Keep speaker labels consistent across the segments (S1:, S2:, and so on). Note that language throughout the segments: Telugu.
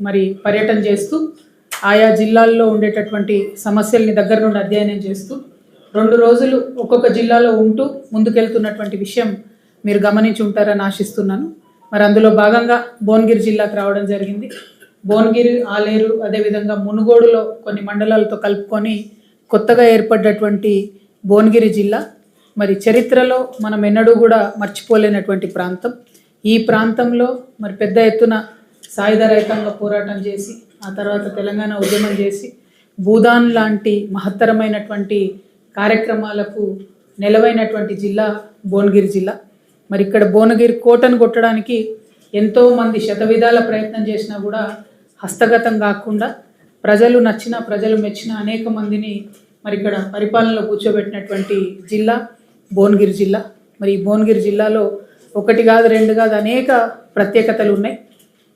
S1: మరి పర్యటన చేస్తూ ఆయా జిల్లాల్లో ఉండేటటువంటి సమస్యల్ని దగ్గర నుండి అధ్యయనం చేస్తూ 2 రోజులు ఒక్కొక్క జిల్లాలో ఉంటూ ముందుకెళ్తున్నటువంటి విషయం మీరు గమనించి ఉంటారని ఆశిస్తున్నాను. మరి అందులో భాగంగా భువనగిరి జిల్లాకు రావడం జరిగింది. భువనగిరి, ఆలేరు, అదేవిధంగా మునుగోడులో కొన్ని మండలాలతో కలుపుకొని కొత్తగా ఏర్పడ్డటువంటి భువనగిరి జిల్లా మరి చరిత్రలో మనం ఎన్నడూ కూడా మర్చిపోలేనటువంటి ప్రాంతం. ఈ ప్రాంతంలో మరి పెద్ద ఎత్తున సాయుధ రైతాంగ పోరాటం చేసి ఆ తర్వాత తెలంగాణ ఉద్యమం చేసి భూదాన్ లాంటి మహత్తరమైనటువంటి కార్యక్రమాలకు నెలవైనటువంటి జిల్లా భువనగిరి జిల్లా. మరి ఇక్కడ భువనగిరి కోటను కొట్టడానికి ఎంతోమంది శతవిధాల ప్రయత్నం చేసినా కూడా హస్తగతం కాకుండా ప్రజలు నచ్చిన, ప్రజలు మెచ్చిన అనేక మందిని మరి ఇక్కడ పరిపాలనలో కూర్చోబెట్టినటువంటి జిల్లా భువనగిరి జిల్లా. మరి ఈ భువనగిరి జిల్లాలో 1 కాదు 2 కాదు అనేక ప్రత్యేకతలు ఉన్నాయి.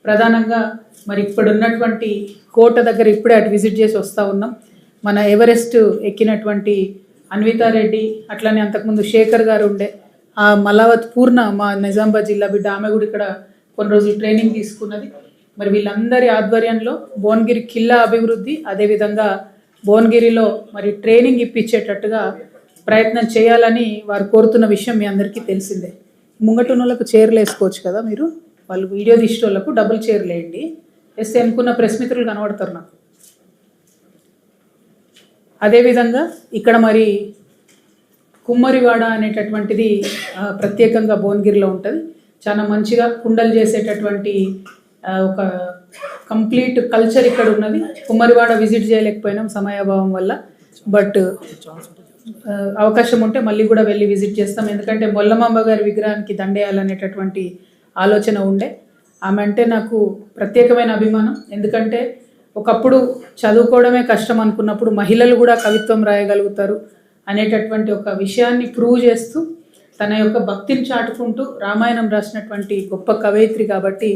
S1: ప్రధానంగా మరి ఇప్పుడు ఉన్నటువంటి కోట దగ్గర ఇప్పుడే అటు విజిట్ చేసి వస్తూ ఉన్నాం. మన ఎవరెస్ట్ ఎక్కినటువంటి అన్వితారెడ్డి, అట్లనే అంతకుముందు శేఖర్ గారు ఉండే, ఆ మలావత్ పూర్ణ మా నిజామాబాద్ జిల్లా బిడ్డ, ఆమె కూడా ఇక్కడ కొన్ని రోజులు ట్రైనింగ్ తీసుకున్నది. మరి వీళ్ళందరి ఆధ్వర్యంలో భువనగిరి కిల్లా అభివృద్ధి, అదేవిధంగా భువనగిరిలో మరి ట్రైనింగ్ ఇప్పించేటట్టుగా ప్రయత్నం చేయాలని వారు కోరుతున్న విషయం మీ అందరికీ తెలిసిందే. ముంగటున్నోళ్ళకు చైర్లు వేసుకోవచ్చు కదా మీరు, వాళ్ళు వీడియో తీసేటోళ్ళకు డబుల్ చైర్లు వేయండి, వేస్తే అనుకున్న ప్రెస్ మిత్రులు కనబడతారు నాకు. అదేవిధంగా ఇక్కడ మరి కుమ్మరివాడ అనేటటువంటిది ప్రత్యేకంగా భువనగిరిలో ఉంటుంది. చాలా మంచిగా కుండలు చేసేటటువంటి ఒక కంప్లీట్ కల్చర్ ఇక్కడ ఉన్నది. కుమ్మరివాడ విజిట్ చేయలేకపోయినాం సమయాభావం వల్ల, బట్ అవకాశం ఉంటే మళ్ళీ కూడా వెళ్ళి విజిట్ చేస్తాం. ఎందుకంటే మొల్లమాంబ గారి విగ్రహానికి దండేయాలనేటటువంటి ఆలోచన ఉండే. ఆమె అంటే నాకు ప్రత్యేకమైన అభిమానం. ఎందుకంటే ఒకప్పుడు చదువుకోవడమే కష్టం అనుకున్నప్పుడు మహిళలు కూడా కవిత్వం రాయగలుగుతారు అనేటటువంటి ఒక విషయాన్ని ప్రూవ్ చేస్తూ తన యొక్క భక్తిని చాటుకుంటూ రామాయణం రాసినటువంటి గొప్ప కవయిత్రి కాబట్టి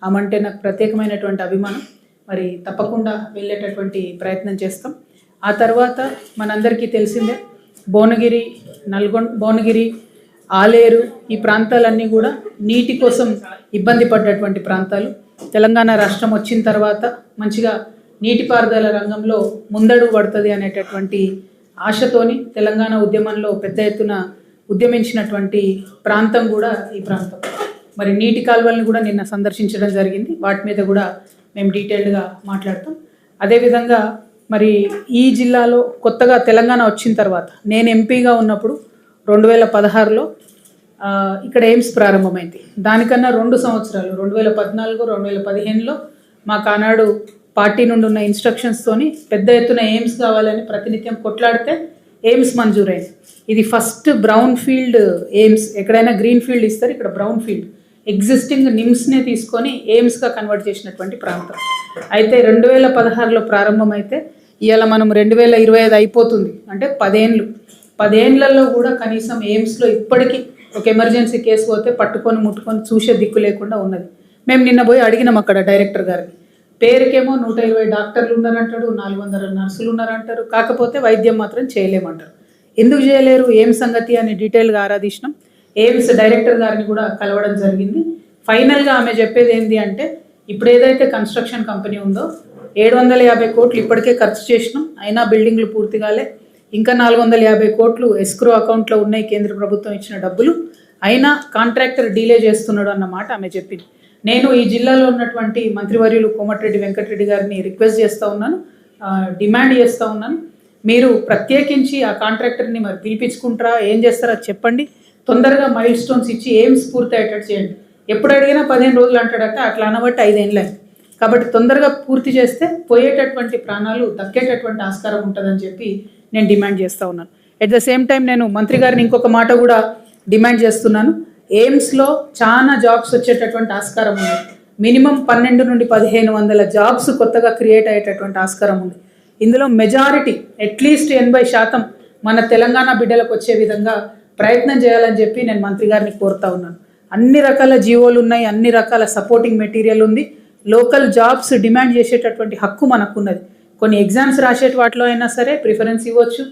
S1: ఆమె అంటే నాకు ప్రత్యేకమైనటువంటి అభిమానం. మరి తప్పకుండా వెళ్ళేటటువంటి ప్రయత్నం చేస్తాం. ఆ తర్వాత మనందరికీ తెలిసిందే భువనగిరి, భువనగిరి, ఆలేరు ఈ ప్రాంతాలన్నీ కూడా నీటి కోసం ఇబ్బంది పడ్డటువంటి ప్రాంతాలు. తెలంగాణ రాష్ట్రం వచ్చిన తర్వాత మంచిగా నీటిపారుదల రంగంలో ముందడుగు పడుతుంది అనేటటువంటి ఆశతోని తెలంగాణ ఉద్యమంలో పెద్ద ఎత్తున ఉద్యమించినటువంటి ప్రాంతం కూడా ఈ ప్రాంతం. మరి నీటి కాలువలను కూడా నిన్న సందర్శించడం జరిగింది. వాటి మీద కూడా మేము డీటెయిల్డ్గా మాట్లాడతాం. అదేవిధంగా మరి ఈ జిల్లాలో కొత్తగా తెలంగాణ వచ్చిన తర్వాత నేను ఎంపీగా ఉన్నప్పుడు 2016లో ఇక్కడ ఎయిమ్స్ ప్రారంభమైంది. దానికన్నా 2 సంవత్సరాలు 2014, 2015లో మాకు ఆనాడు పార్టీ నుండి ఉన్న ఇన్స్ట్రక్షన్స్తోని పెద్ద ఎత్తున ఎయిమ్స్ కావాలని ప్రతినిత్యం కొట్లాడితే ఎయిమ్స్ మంజూరైంది. ఇది ఫస్ట్ బ్రౌన్ ఫీల్డ్ ఎయిమ్స్. ఎక్కడైనా గ్రీన్ ఫీల్డ్ ఇస్తారు, ఇక్కడ బ్రౌన్ ఫీల్డ్ ఎగ్జిస్టింగ్ నిమ్స్నే తీసుకొని ఎయిమ్స్గా కన్వర్ట్ చేసినటువంటి ప్రాంతం. అయితే 2016లో ప్రారంభమైతే ఇవాళ మనం 2025 అయిపోతుంది, అంటే 10 ఏళ్ళు. 10 ఏళ్లలో కూడా కనీసం ఎయిమ్స్లో ఇప్పటికీ ఒక ఎమర్జెన్సీ కేసు పోతే పట్టుకొని ముట్టుకొని చూసే దిక్కు లేకుండా ఉన్నది. మేము నిన్న పోయి అడిగినాం అక్కడ డైరెక్టర్ గారిని. పేరుకేమో 120 డాక్టర్లు ఉన్నారంటాడు, 400 నర్సులు ఉన్నారంటారు, కాకపోతే వైద్యం మాత్రం చేయలేమంటారు. ఎందుకు చేయలేరు, ఏం సంగతి అని డీటెయిల్గా ఆరాధించినాం. ఎయిమ్స్ డైరెక్టర్ గారిని కూడా కలవడం జరిగింది. ఫైనల్గా ఆమె చెప్పేది ఏంటి అంటే, ఇప్పుడు ఏదైతే కన్స్ట్రక్షన్ కంపెనీ ఉందో 750 కోట్లు ఇప్పటికే ఖర్చు చేసినాం, అయినా బిల్డింగ్లు పూర్తి కాలే. ఇంకా 450 కోట్లు ఎస్క్రో అకౌంట్లో ఉన్నాయి, కేంద్ర ప్రభుత్వం ఇచ్చిన డబ్బులు, అయినా కాంట్రాక్టర్ డీలే చేస్తున్నాడు అన్నమాట ఆమె చెప్పింది. నేను ఈ జిల్లాలో ఉన్నటువంటి మంత్రివర్యులు కోమటిరెడ్డి వెంకటరెడ్డి గారిని రిక్వెస్ట్ చేస్తూ ఉన్నాను, డిమాండ్ చేస్తూ ఉన్నాను, మీరు ప్రత్యేకించి ఆ కాంట్రాక్టర్ని మరి పిలిపించుకుంటారా, ఏం చేస్తారో చెప్పండి. తొందరగా మైల్ స్టోన్స్ ఇచ్చి ఎయిమ్స్ పూర్తి అయ్యేటట్టు చేయండి. ఎప్పుడు అడిగినా 15 రోజులు అంటాడట, అట్లా అనబట్టి 5 ఏళ్ళు. కాబట్టి తొందరగా పూర్తి చేస్తే పోయేటటువంటి ప్రాణాలు దక్కేటటువంటి ఆస్కారం ఉంటుందని చెప్పి నేను డిమాండ్ చేస్తూ ఉన్నాను. ఎట్ ద సేమ్ టైం నేను మంత్రి గారిని ఇంకొక మాట కూడా డిమాండ్ చేస్తున్నాను. ఎయిమ్స్లో చాలా జాబ్స్ వచ్చేటటువంటి ఆస్కారం ఉంది. మినిమం 12 నుండి 1500 జాబ్స్ కొత్తగా క్రియేట్ అయ్యేటటువంటి ఆస్కారం ఉంది. ఇందులో మెజారిటీ అట్లీస్ట్ 80% మన తెలంగాణ బిడ్డలకు వచ్చే విధంగా ప్రయత్నం చేయాలని చెప్పి నేను మంత్రి గారిని కోరుతా ఉన్నాను. అన్ని రకాల జీవోలు ఉన్నాయి, అన్ని రకాల సపోర్టింగ్ మెటీరియల్ ఉంది. లోకల్ జాబ్స్ డిమాండ్ చేసేటటువంటి హక్కు మనకున్నది. కొన్ని ఎగ్జామ్స్ రాసే వాటిలో అయినా సరే ప్రిఫరెన్స్ ఇవ్వచ్చు,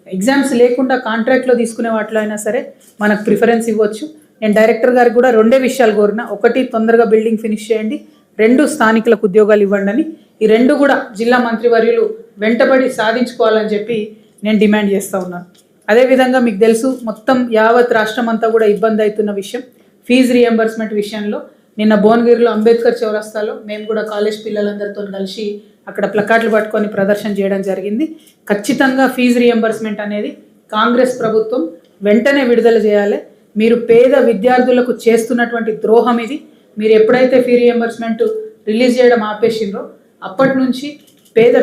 S1: ఎగ్జామ్స్ లేకుండా కాంట్రాక్ట్లో తీసుకునే వాటిలో అయినా సరే మనకు ప్రిఫరెన్స్ ఇవ్వచ్చు. నేను డైరెక్టర్ గారికి కూడా 2 విషయాలు కోరినా. ఒకటి, తొందరగా బిల్డింగ్ ఫినిష్ చేయండి. 2 స్థానికులకు ఉద్యోగాలు ఇవ్వండి అని ఈ 2 కూడా జిల్లా మంత్రివర్యులు వెంటబడి సాధించుకోవాలని చెప్పి నేను డిమాండ్ చేస్తూ ఉన్నాను. అదేవిధంగా మీకు తెలుసు మొత్తం యావత్ రాష్ట్రం అంతా కూడా ఇబ్బంది అవుతున్న విషయం ఫీజు రియంబర్స్మెంట్ విషయంలో. నిన్న భువనగిరిలో అంబేద్కర్ చౌరస్తాలో మేము కూడా కాలేజ్ పిల్లలందరితో కలిసి అక్కడ ప్లకార్డులు పట్టుకొని ప్రదర్శన చేయడం జరిగింది. ఖచ్చితంగా ఫీజు రియంబర్స్మెంట్ అనేది కాంగ్రెస్ ప్రభుత్వం వెంటనే విడుదల చేయాలి. మీరు పేద విద్యార్థులకు చేస్తున్నటువంటి ద్రోహం ఇది. మీరు ఎప్పుడైతే ఫీ రియంబర్స్మెంట్ రిలీజ్ చేయడం ఆపేసిండ్రో అప్పటి నుంచి పేద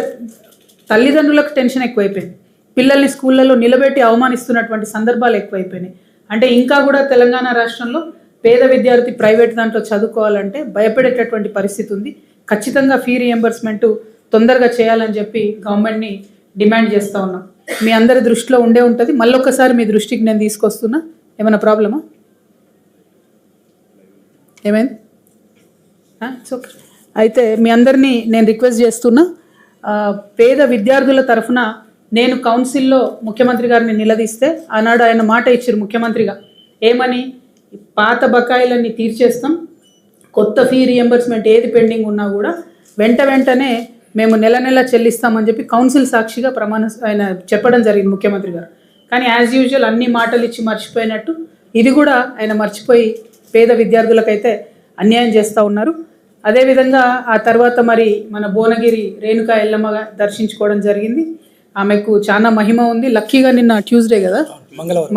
S1: తల్లిదండ్రులకు టెన్షన్ ఎక్కువైపోయింది. పిల్లల్ని స్కూళ్ళల్లో నిలబెట్టి అవమానిస్తున్నటువంటి సందర్భాలు ఎక్కువైపోయినాయి. అంటే ఇంకా కూడా తెలంగాణ రాష్ట్రంలో పేద విద్యార్థి ప్రైవేట్ దాంట్లో చదువుకోవాలంటే భయపడేటటువంటి పరిస్థితి ఉంది. ఖచ్చితంగా ఫీ రియంబర్స్మెంట్ తొందరగా చేయాలని చెప్పి గవర్నమెంట్ని డిమాండ్ చేస్తూ ఉన్నాం. మీ అందరి దృష్టిలో ఉండే ఉంటుంది. మళ్ళొక్కసారి మీ దృష్టికి నేను తీసుకొస్తున్నా. ఏమైనా ప్రాబ్లమా? ఏమైంది? ఓకే. అయితే మీ అందరినీ నేను రిక్వెస్ట్ చేస్తున్నా, పేద విద్యార్థుల తరఫున నేను కౌన్సిల్లో ముఖ్యమంత్రి గారిని నిలదీస్తే ఆనాడు ఆయన మాట ఇచ్చారు ముఖ్యమంత్రిగా. ఏమని? పాత బకాయిలన్నీ తీర్చేస్తాం, కొత్త ఫీ రియంబర్స్మెంట్ ఏది పెండింగ్ ఉన్నా కూడా వెంటనే మేము నెల నెల చెల్లిస్తామని చెప్పి కౌన్సిల్ సాక్షిగా ఆయన చెప్పడం జరిగింది ముఖ్యమంత్రి గారు. కానీ యాజ్ యూజువల్ అన్ని మాటలు ఇచ్చి మర్చిపోయినట్టు ఇది కూడా ఆయన మర్చిపోయి పేద విద్యార్థులకైతే అన్యాయం చేస్తూ ఉన్నారు. అదేవిధంగా ఆ తర్వాత మరి మన భువనగిరి రేణుకా ఎల్లమ్మ దర్శించుకోవడం జరిగింది. ఆమెకు చాలా మహిమ ఉంది. లక్కీగా నిన్న ట్యూస్డే కదా,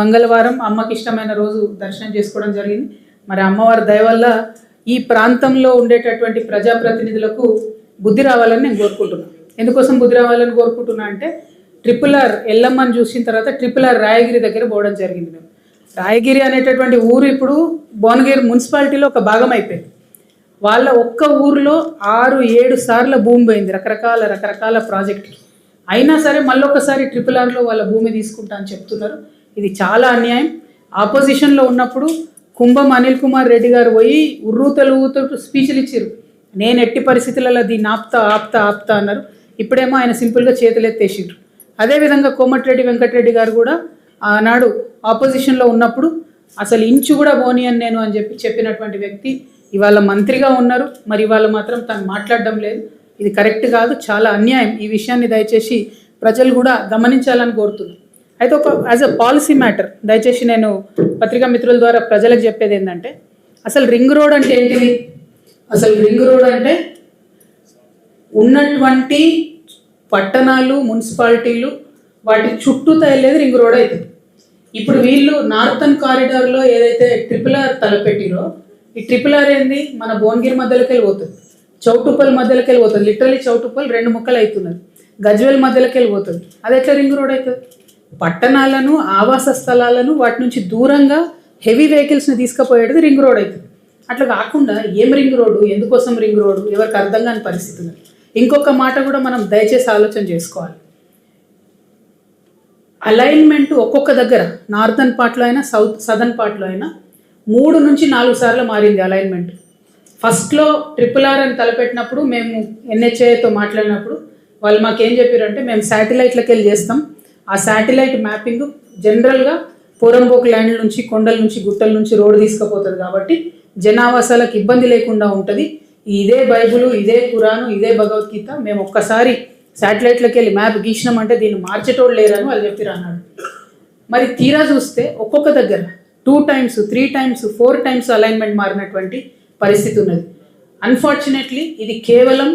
S1: మంగళవారం అమ్మకి ఇష్టమైన రోజు దర్శనం చేసుకోవడం జరిగింది. మరి అమ్మవారి దయ వల్ల ఈ ప్రాంతంలో ఉండేటటువంటి ప్రజాప్రతినిధులకు బుద్ధి రావాలని నేను కోరుకుంటున్నాను. ఎందుకోసం బుద్ధి రావాలని కోరుకుంటున్నా అంటే RRR ఎల్లమ్మని చూసిన తర్వాత RRR రాయగిరి దగ్గర పోవడం జరిగింది. మేము రాయగిరి అనేటటువంటి ఊరు ఇప్పుడు భువనగిరి మున్సిపాలిటీలో ఒక భాగం అయిపోయింది. వాళ్ళ ఒక్క ఊరిలో 6-7 సార్లు భూమి పోయింది రకరకాల ప్రాజెక్టుకి. అయినా సరే మళ్ళొకసారి RRRలో వాళ్ళ భూమి తీసుకుంటా అని చెప్తున్నారు. ఇది చాలా అన్యాయం. ఆపోజిషన్లో ఉన్నప్పుడు కుంభం అనిల్ కుమార్ రెడ్డి గారు పోయి ఉర్రూతలు స్పీచ్లు ఇచ్చారు. నేను ఎట్టి పరిస్థితులలో దీన్ని ఆప్తా అన్నారు. ఇప్పుడేమో ఆయన సింపుల్గా చేతులెత్తేసిండ్రు. అదేవిధంగా కోమటిరెడ్డి వెంకటరెడ్డి గారు కూడా ఆనాడు ఆపోజిషన్లో ఉన్నప్పుడు అసలు ఇంచు కూడా పోనీ అని నేను అని చెప్పినటువంటి వ్యక్తి ఇవాళ మంత్రిగా ఉన్నారు. మరి ఇవాళ మాత్రం తను మాట్లాడడం లేదు. ఇది కరెక్ట్ కాదు, చాలా అన్యాయం. ఈ విషయాన్ని దయచేసి ప్రజలు కూడా గమనించాలని కోరుతున్నాను. అయితే ఒక యాజ్ అ పాలసీ మ్యాటర్ దయచేసి నేను పత్రికా మిత్రుల ద్వారా ప్రజలకు చెప్పేది ఏంటంటే, అసలు రింగ్ రోడ్ అంటే ఏంటిది? అసలు రింగ్ రోడ్ అంటే ఉన్నటువంటి పట్టణాలు మున్సిపాలిటీలు వాటి చుట్టూతో వెళ్ళేది రింగ్ రోడ్ అవుతుంది. ఇప్పుడు వీళ్ళు నార్థన్ కారిడార్లో ఏదైతే RRR తలపెట్టిరో ఈ RRR ఏంది మన భువనగిరి మధ్యలోకి వెళ్ళిపోతుంది, చౌటుప్పల్ మధ్యలోకి వెళ్ళిపోతుంది. లిటరలీ చౌటుప్పల్ 2 ముక్కలు అవుతున్నది. గజ్వేల్ మధ్యలోకి వెళ్ళిపోతుంది. అది ఎట్లా రింగ్ రోడ్ అవుతుంది? పట్టణాలను ఆవాస స్థలాలను వాటి నుంచి దూరంగా హెవీ వెహికల్స్ని తీసుకుపోయేది రింగ్ రోడ్ అవుతుంది. అట్లా కాకుండా ఏం రింగ్ రోడ్డు, ఎందుకోసం రింగ్ రోడ్డు ఎవరికి అర్థం కాని పరిస్థితి ఉంది. ఇంకొక మాట కూడా మనం దయచేసి ఆలోచన చేసుకోవాలి. అలైన్మెంట్ ఒక్కొక్క దగ్గర నార్థన్ పార్ట్లో అయినా సదర్న్ పార్ట్లో అయినా 3 నుంచి 4 సార్లు మారింది అలైన్మెంట్. ఫస్ట్లో RRR అని తలపెట్టినప్పుడు మేము NHAతో మాట్లాడినప్పుడు వాళ్ళు మాకేం చెప్పారంటే మేము శాటిలైట్లకి వెళ్ళి చేస్తాం. ఆ శాటిలైట్ మ్యాపింగ్ జనరల్గా పోరంబోక్ ల్యాండ్ల నుంచి కొండల నుంచి గుట్టల నుంచి రోడ్డు తీసుకుపోతుంది కాబట్టి జనావాసాలకు ఇబ్బంది లేకుండా ఉంటుంది. ఇదే బైబుల్, ఇదే ఖురాను, ఇదే భగవద్గీత మేము ఒక్కసారి శాటిలైట్లకి వెళ్ళి మ్యాప్ గీసినామంటే దీన్ని మార్చేటోడు లేరని వాళ్ళు చెప్పారు అన్నాడు. మరి తీరా చూస్తే ఒక్కొక్క దగ్గర 2 times, 3 times, 4 times అలైన్మెంట్ మారినటువంటి పరిస్థితి ఉన్నది. అన్ఫార్చునేట్లీ ఇది కేవలం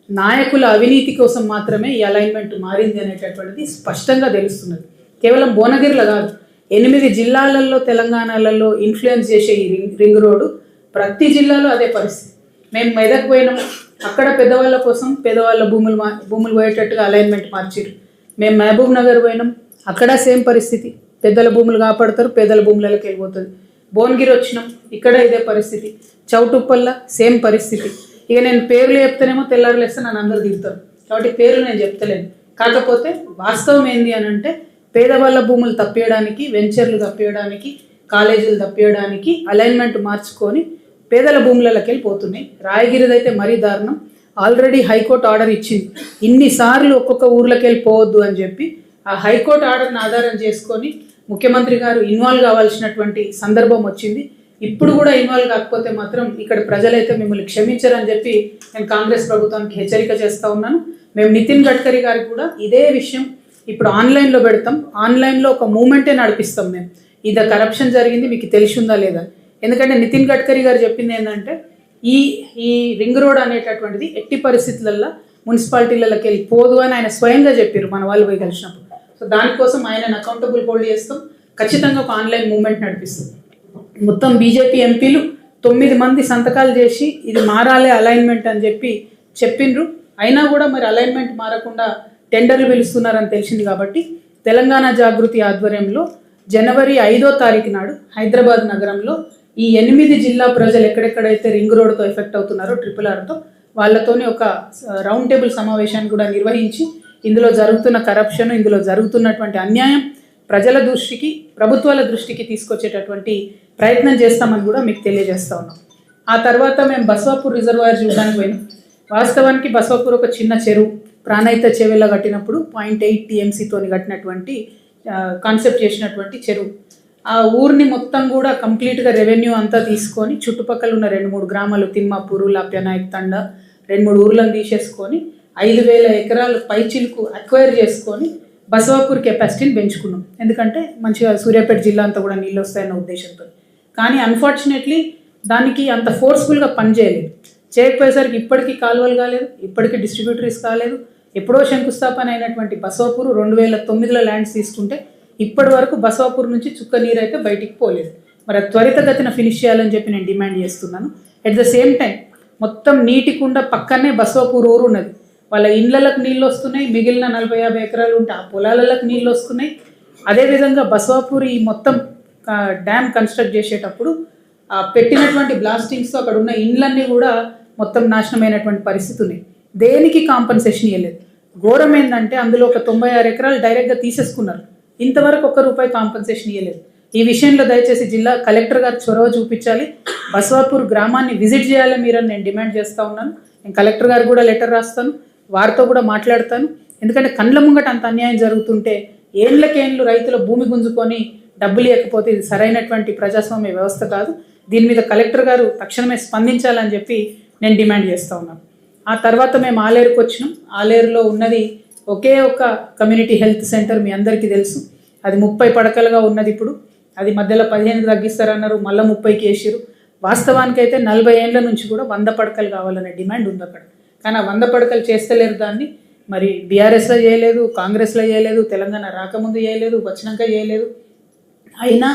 S1: నాయకుల అవినీతి కోసం మాత్రమే ఈ అలైన్మెంట్ మారింది అనేటటువంటిది స్పష్టంగా తెలుస్తున్నది. కేవలం భువనగిరిలో కాదు, 8 జిల్లాలలో తెలంగాణలలో ఇన్ఫ్లుయెన్స్ చేసే ఈ రింగ్ రోడ్డు ప్రతి జిల్లాలో అదే పరిస్థితి. మేము మెదక్ పోయినాము, అక్కడ పెద్దవాళ్ళ కోసం పేదవాళ్ళ భూములు పోయేటట్టుగా అలైన్మెంట్ మార్చారు. మేము మహబూబ్ నగర్ పోయినాం, అక్కడ సేమ్ పరిస్థితి. పెద్దల భూములు కాపాడతారు, పేదల భూములకి వెళ్ళిపోతుంది. భువనగిరి వచ్చినాం, ఇక్కడ ఇదే పరిస్థితి. చౌటుప్పల్ల సేమ్ పరిస్థితి. ఇక నేను పేర్లు చెప్తేనేమో తెల్లారులేస్తే నన్ను అందరూ తిడతారు కాబట్టి పేర్లు నేను చెప్తలేను. కాకపోతే వాస్తవం ఏంది అని అంటే పేదవాళ్ళ భూములు తప్పేయడానికి, వెంచర్లు తప్పేయడానికి, కాలేజీలు తప్పేయడానికి అలైన్మెంట్ మార్చుకొని పేదల భూములకి వెళ్ళిపోతున్నాయి. రాయగిరిదైతే మరీ దారుణం. ఆల్రెడీ హైకోర్టు ఆర్డర్ ఇచ్చింది ఇన్నిసార్లు ఒక్కొక్క ఊర్లోకి వెళ్ళిపోవద్దు అని చెప్పి. ఆ హైకోర్టు ఆర్డర్ని ఆధారం చేసుకొని ముఖ్యమంత్రి గారు ఇన్వాల్వ్ కావాల్సినటువంటి సందర్భం వచ్చింది. ఇప్పుడు కూడా ఇన్వాల్వ్ కాకపోతే మాత్రం ఇక్కడ ప్రజలైతే మిమ్మల్ని క్షమించరని చెప్పి నేను కాంగ్రెస్ ప్రభుత్వానికి హెచ్చరిక చేస్తూ ఉన్నాను. మేము నితిన్ గడ్కరీ గారికి కూడా ఇదే విషయం ఇప్పుడు ఆన్లైన్లో పెడతాం, ఆన్లైన్లో ఒక మూమెంటే నడిపిస్తాం. మేము ఇది కరప్షన్ జరిగింది మీకు తెలిసి ఉందా లేదా, ఎందుకంటే నితిన్ గడ్కరీ గారు చెప్పింది ఏంటంటే ఈ రింగ్ రోడ్ అనేటటువంటిది ఎట్టి పరిస్థితులలో మున్సిపాలిటీలకి వెళ్ళి పోదు అని ఆయన స్వయంగా చెప్పారు మన వాళ్ళు పోయి కలిసినప్పుడు. సో దానికోసం ఆయనను అకౌంటబుల్ హోల్డ్ చేస్తాం, ఖచ్చితంగా ఒక ఆన్లైన్ మూమెంట్ నడిపిస్తాం. మొత్తం బీజేపీ ఎంపీలు 9 మంది సంతకాలు చేసి ఇది మారాలి అలైన్మెంట్ అని చెప్పి చెప్పిండ్రు. అయినా కూడా మరి అలైన్మెంట్ మారకుండా టెండర్లు పిలుస్తున్నారని తెలిసింది. కాబట్టి తెలంగాణ జాగృతి ఆధ్వర్యంలో జనవరి 5వ తారీఖు నాడు హైదరాబాద్ నగరంలో ఈ 8 జిల్లా ప్రజలు ఎక్కడెక్కడైతే రింగ్ రోడ్తో ఎఫెక్ట్ అవుతున్నారో RRRతో వాళ్ళతోని ఒక రౌండ్ టేబుల్ సమావేశాన్ని కూడా నిర్వహించి ఇందులో జరుగుతున్న కరప్షన్, ఇందులో జరుగుతున్నటువంటి అన్యాయం ప్రజల దృష్టికి, ప్రభుత్వాల దృష్టికి తీసుకొచ్చేటటువంటి ప్రయత్నం చేస్తామని కూడా మీకు తెలియజేస్తా ఉన్నాం. ఆ తర్వాత మేము బసవాపూర్ రిజర్వాయర్ చూడడానికి పోయినాం. వాస్తవానికి బసవాపూర్ ఒక చిన్న చెరువు, ప్రాణహిత చెరువులో కట్టినప్పుడు 0.8 TMCతోని కట్టినటువంటి కాన్సెప్ట్ చేసినటువంటి చెరువు. ఆ ఊరిని మొత్తం కూడా కంప్లీట్గా రెవెన్యూ అంతా తీసుకొని చుట్టుపక్కల ఉన్న 2-3 గ్రామాలు తిమ్మాపూరు, లాప్యనాయక్ తండ 2-3 ఊర్లను తీసేసుకొని 5,000 ఎకరాలు పైచిలుకు అక్వైర్ చేసుకొని బసవాపూర్ కెపాసిటీని పెంచుకున్నాం. ఎందుకంటే మంచిగా సూర్యాపేట జిల్లా అంతా కూడా నీళ్ళు వస్తాయన్న ఉద్దేశంతో. కానీ అన్ఫార్చునేట్లీ దానికి అంత ఫోర్స్ఫుల్గా పనిచేయలేదు. చేయకపోయేసరికి ఇప్పటికీ కాలువలు కాలేదు, ఇప్పటికీ డిస్ట్రిబ్యూటరీస్ కాలేదు. ఎప్పుడో శంకుస్థాపన అయినటువంటి బసవాపూర్ 2009లో ల్యాండ్స్ తీసుకుంటే ఇప్పటి వరకు బసవాపూర్ నుంచి చుక్క నీరు అయితే బయటికి పోలేదు. మరి త్వరితగతిన ఫినిష్ చేయాలని చెప్పి నేను డిమాండ్ చేస్తున్నాను. ఎట్ ద సేమ్ టైం మొత్తం నీటి కుండ పక్కనే బసవాపూర్ ఊరు ఉన్నది. వాళ్ళ ఇళ్ళకు నీళ్ళు వస్తున్నాయి, మిగిలిన 40-50 ఎకరాలు ఉంటే ఆ పొలాలకు నీళ్ళు వస్తున్నాయి. అదేవిధంగా బసవాపూర్ ఈ మొత్తం డ్యామ్ కన్స్ట్రక్ట్ చేసేటప్పుడు పెట్టినటువంటి బ్లాస్టింగ్స్తో అక్కడ ఉన్న ఇండ్లన్నీ కూడా మొత్తం నాశనమైనటువంటి పరిస్థితి ఉన్నాయి. దేనికి కాంపన్సేషన్ ఇవ్వలేదు. ఘోరం ఏంటంటే అందులో ఒక 96 ఎకరాలు డైరెక్ట్గా తీసేసుకున్నారు. ఇంతవరకు ₹1 కాంపన్సేషన్ ఇవ్వలేదు. ఈ విషయంలో దయచేసి జిల్లా కలెక్టర్ గారు చొరవ చూపించాలి. బసవాపూర్ గ్రామాన్ని విజిట్ చేయాలి మీరని నేను డిమాండ్ చేస్తూ ఉన్నాను. నేను కలెక్టర్ గారు కూడా లెటర్ రాస్తాను, వారితో కూడా మాట్లాడతాను. ఎందుకంటే కండ్ల ముంగట అంత అన్యాయం జరుగుతుంటే ఏళ్ళకేళ్ళు రైతుల భూమి గుంజుకొని డబ్బులు ఇవ్వకపోతే ఇది సరైనటువంటి ప్రజాస్వామ్య వ్యవస్థ కాదు. దీని మీద కలెక్టర్ గారు తక్షణమే స్పందించాలని చెప్పి నేను డిమాండ్ చేస్తూ ఉన్నాను. ఆ తర్వాత మేము ఆలేరుకు వచ్చినాం. ఆలేరులో ఉన్నది ఒకే ఒక కమ్యూనిటీ హెల్త్ సెంటర్, మీ అందరికీ తెలుసు. అది 30 పడకలుగా ఉన్నది. ఇప్పుడు అది మధ్యలో 15 తగ్గిస్తారన్నారు, మళ్ళీ 30కి వేసారు. వాస్తవానికి అయితే 40 ఏళ్ళ నుంచి కూడా 100 పడకలు కావాలనే డిమాండ్ ఉంది అక్కడ. కానీ ఆ 100 పడకలు చేస్తలేరు. దాన్ని మరి బీఆర్ఎస్లో చేయలేదు, కాంగ్రెస్లో చేయలేదు, తెలంగాణ రాకముందు చేయలేదు, వచ్చినాక చేయలేదు. అయినా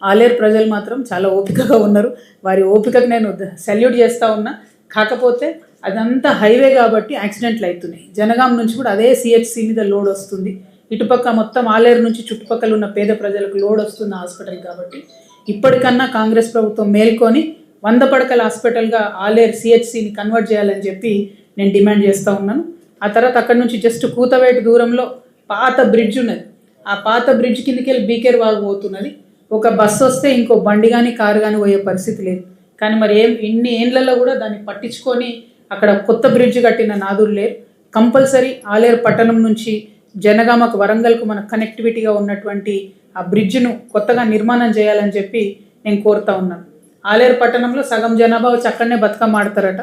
S1: ఆలేరు ప్రజలు మాత్రం చాలా ఓపికగా ఉన్నారు. వారి ఓపికకు నేను సెల్యూట్ చేస్తూ ఉన్నా. కాకపోతే అదంతా హైవే కాబట్టి యాక్సిడెంట్లు అవుతున్నాయి. జనగాం నుంచి కూడా అదే CHC మీద లోడ్ వస్తుంది. ఇటుపక్క మొత్తం ఆలేరు నుంచి చుట్టుపక్కల ఉన్న పేద ప్రజలకు లోడ్ వస్తుంది హాస్పిటల్. కాబట్టి ఇప్పటికన్నా కాంగ్రెస్ ప్రభుత్వం మేల్కొని 100 పడకల హాస్పిటల్గా ఆలేరు CHCని కన్వర్ట్ చేయాలని చెప్పి నేను డిమాండ్ చేస్తూ ఉన్నాను. ఆ తర్వాత అక్కడ నుంచి జస్ట్ కూతవేటు దూరంలో పాత బ్రిడ్జ్ ఉన్నది. ఆ పాత బ్రిడ్జ్ కిందకి వెళ్ళి బీకేర్ వాగు పోతున్నది. ఒక బస్సు వస్తే ఇంకో బండి కానీ కారు కానీ పోయే పరిస్థితి లేదు. కానీ మరి ఇన్ని ఏండ్లలో కూడా దాన్ని పట్టించుకొని అక్కడ కొత్త బ్రిడ్జ్ కట్టిన నాదులు లేరు. కంపల్సరీ ఆలేరు పట్టణం నుంచి జనగామకు, వరంగల్కు మన కనెక్టివిటీగా ఉన్నటువంటి ఆ బ్రిడ్జ్ను కొత్తగా నిర్మాణం చేయాలని చెప్పి నేను కోరుతా ఉన్నాను. ఆలేరు పట్టణంలో సగం జనాభా వచ్చి అక్కడనే బతుకమ్మ ఆడతారట.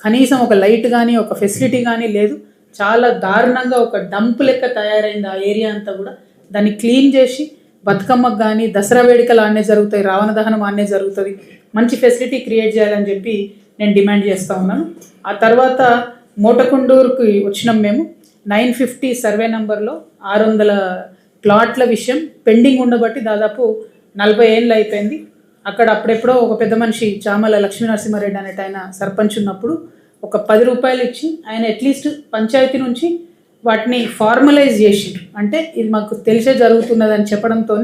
S1: కనీసం ఒక లైట్ కానీ ఒక ఫెసిలిటీ కానీ లేదు. చాలా దారుణంగా ఒక డంప్ లెక్క తయారైంది ఆ ఏరియా అంతా కూడా. దాన్ని క్లీన్ చేసి బతుకమ్మకు కానీ, దసరా వేడుకలు ఆడనే జరుగుతాయి, రావణ దహనం ఆడనే జరుగుతుంది, మంచి ఫెసిలిటీ క్రియేట్ చేయాలని చెప్పి నేను డిమాండ్ చేస్తూ ఉన్నాను. ఆ తర్వాత మోటకొండూరుకి వచ్చినాం మేము. 950 సర్వే నంబర్లో 600 ప్లాట్ల విషయం పెండింగ్ ఉండబట్టి దాదాపు 40 ఏళ్ళు అయిపోయింది. అక్కడ అప్పుడెప్పుడో ఒక పెద్ద మనిషి చామల లక్ష్మీ నరసింహారెడ్డి అనేట ఆయన సర్పంచ్ ఉన్నప్పుడు ఒక ₹10 ఇచ్చి ఆయన అట్లీస్ట్ పంచాయతీ నుంచి వాటిని ఫార్మలైజ్ చేసిండ్రు. అంటే ఇది మాకు తెలిసే జరుగుతున్నదని చెప్పడంతో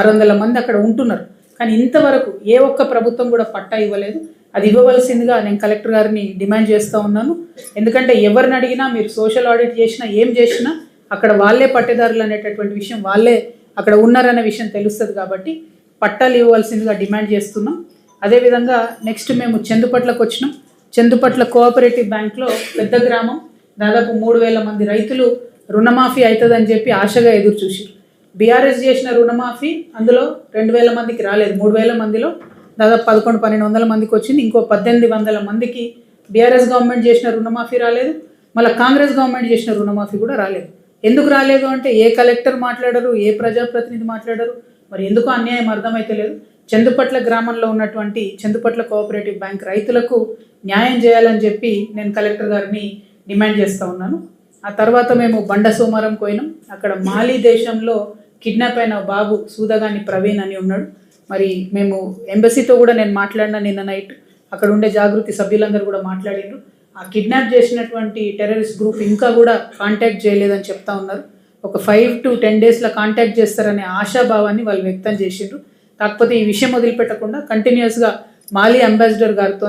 S1: 600 మంది అక్కడ ఉంటున్నారు. కానీ ఇంతవరకు ఏ ఒక్క ప్రభుత్వం కూడా పట్టా ఇవ్వలేదు. అది ఇవ్వవలసిందిగా నేను కలెక్టర్ గారిని డిమాండ్ చేస్తూ ఉన్నాను. ఎందుకంటే ఎవరిని అడిగినా మీరు సోషల్ ఆడిట్ చేసినా ఏం చేసినా అక్కడ వాళ్ళే పట్టేదారులు అనేటటువంటి విషయం, వాళ్ళే అక్కడ ఉన్నారనే విషయం తెలుస్తుంది. కాబట్టి పట్టాలు ఇవ్వవలసిందిగా డిమాండ్ చేస్తున్నాం. అదేవిధంగా నెక్స్ట్ మేము చందుపట్లకు వచ్చినాం. చందుపట్ల కోఆపరేటివ్ బ్యాంక్లో పెద్ద గ్రామం, దాదాపు 3,000 మంది రైతులు రుణమాఫీ అవుతుందని చెప్పి ఆశగా ఎదురు చూసారు. బీఆర్ఎస్ చేసిన రుణమాఫీ అందులో 2,000 మందికి రాలేదు. 3,000 మందిలో దాదాపు 11-1200 మందికి వచ్చింది. ఇంకో 1800 మందికి బీఆర్ఎస్ గవర్నమెంట్ చేసిన రుణమాఫీ రాలేదు, మళ్ళీ కాంగ్రెస్ గవర్నమెంట్ చేసిన రుణమాఫీ కూడా రాలేదు. ఎందుకు రాలేదు అంటే ఏ కలెక్టర్ మాట్లాడరు, ఏ ప్రజాప్రతినిధి మాట్లాడరు, మరి ఎందుకు అన్యాయం అర్థమైతే లేదు. చందుపట్ల గ్రామంలో ఉన్నటువంటి చందుపట్ల కోఆపరేటివ్ బ్యాంక్ రైతులకు న్యాయం చేయాలని చెప్పి నేను కలెక్టర్ గారిని డిమాండ్ చేస్తూ ఉన్నాను. ఆ తర్వాత మేము బండ సోమవారం పోయినాం. అక్కడ మాలి దేశంలో కిడ్నాప్ అయిన బాబు సూదగాని ప్రవీణ్ అని ఉన్నాడు. మరి మేము ఎంబసీతో కూడా నేను మాట్లాడినా నిన్న నైట్, అక్కడ ఉండే జాగృతి సభ్యులందరూ కూడా మాట్లాడిండ్రు. ఆ కిడ్నాప్ చేసినటువంటి టెర్రరిస్ట్ గ్రూప్ ఇంకా కూడా కాంటాక్ట్ చేయలేదని చెప్తా ఉన్నారు. ఒక 5 to 10 డేస్లో కాంటాక్ట్ చేస్తారనే ఆశాభావాన్ని వాళ్ళు వ్యక్తం చేసిండ్రు. కాకపోతే ఈ విషయం వదిలిపెట్టకుండా కంటిన్యూస్గా మాలి అంబాసిడర్ గారితో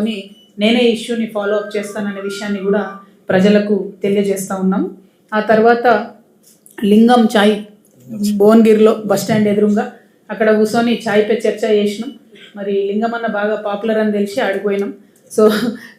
S1: నేనే ఇష్యూని ఫాలో అప్ చేస్తాననే విషయాన్ని కూడా ప్రజలకు తెలియజేస్తూ ఉన్నాము. ఆ తర్వాత లింగం చాయ్ భువనగిరిలో బస్ స్టాండ్ ఎదురుగా అక్కడ కూర్చొని చాయ్ పే చర్చ చేసినాం. మరి లింగం అన్న బాగా పాపులర్ అని తెలిసి ఆడిపోయినాం. సో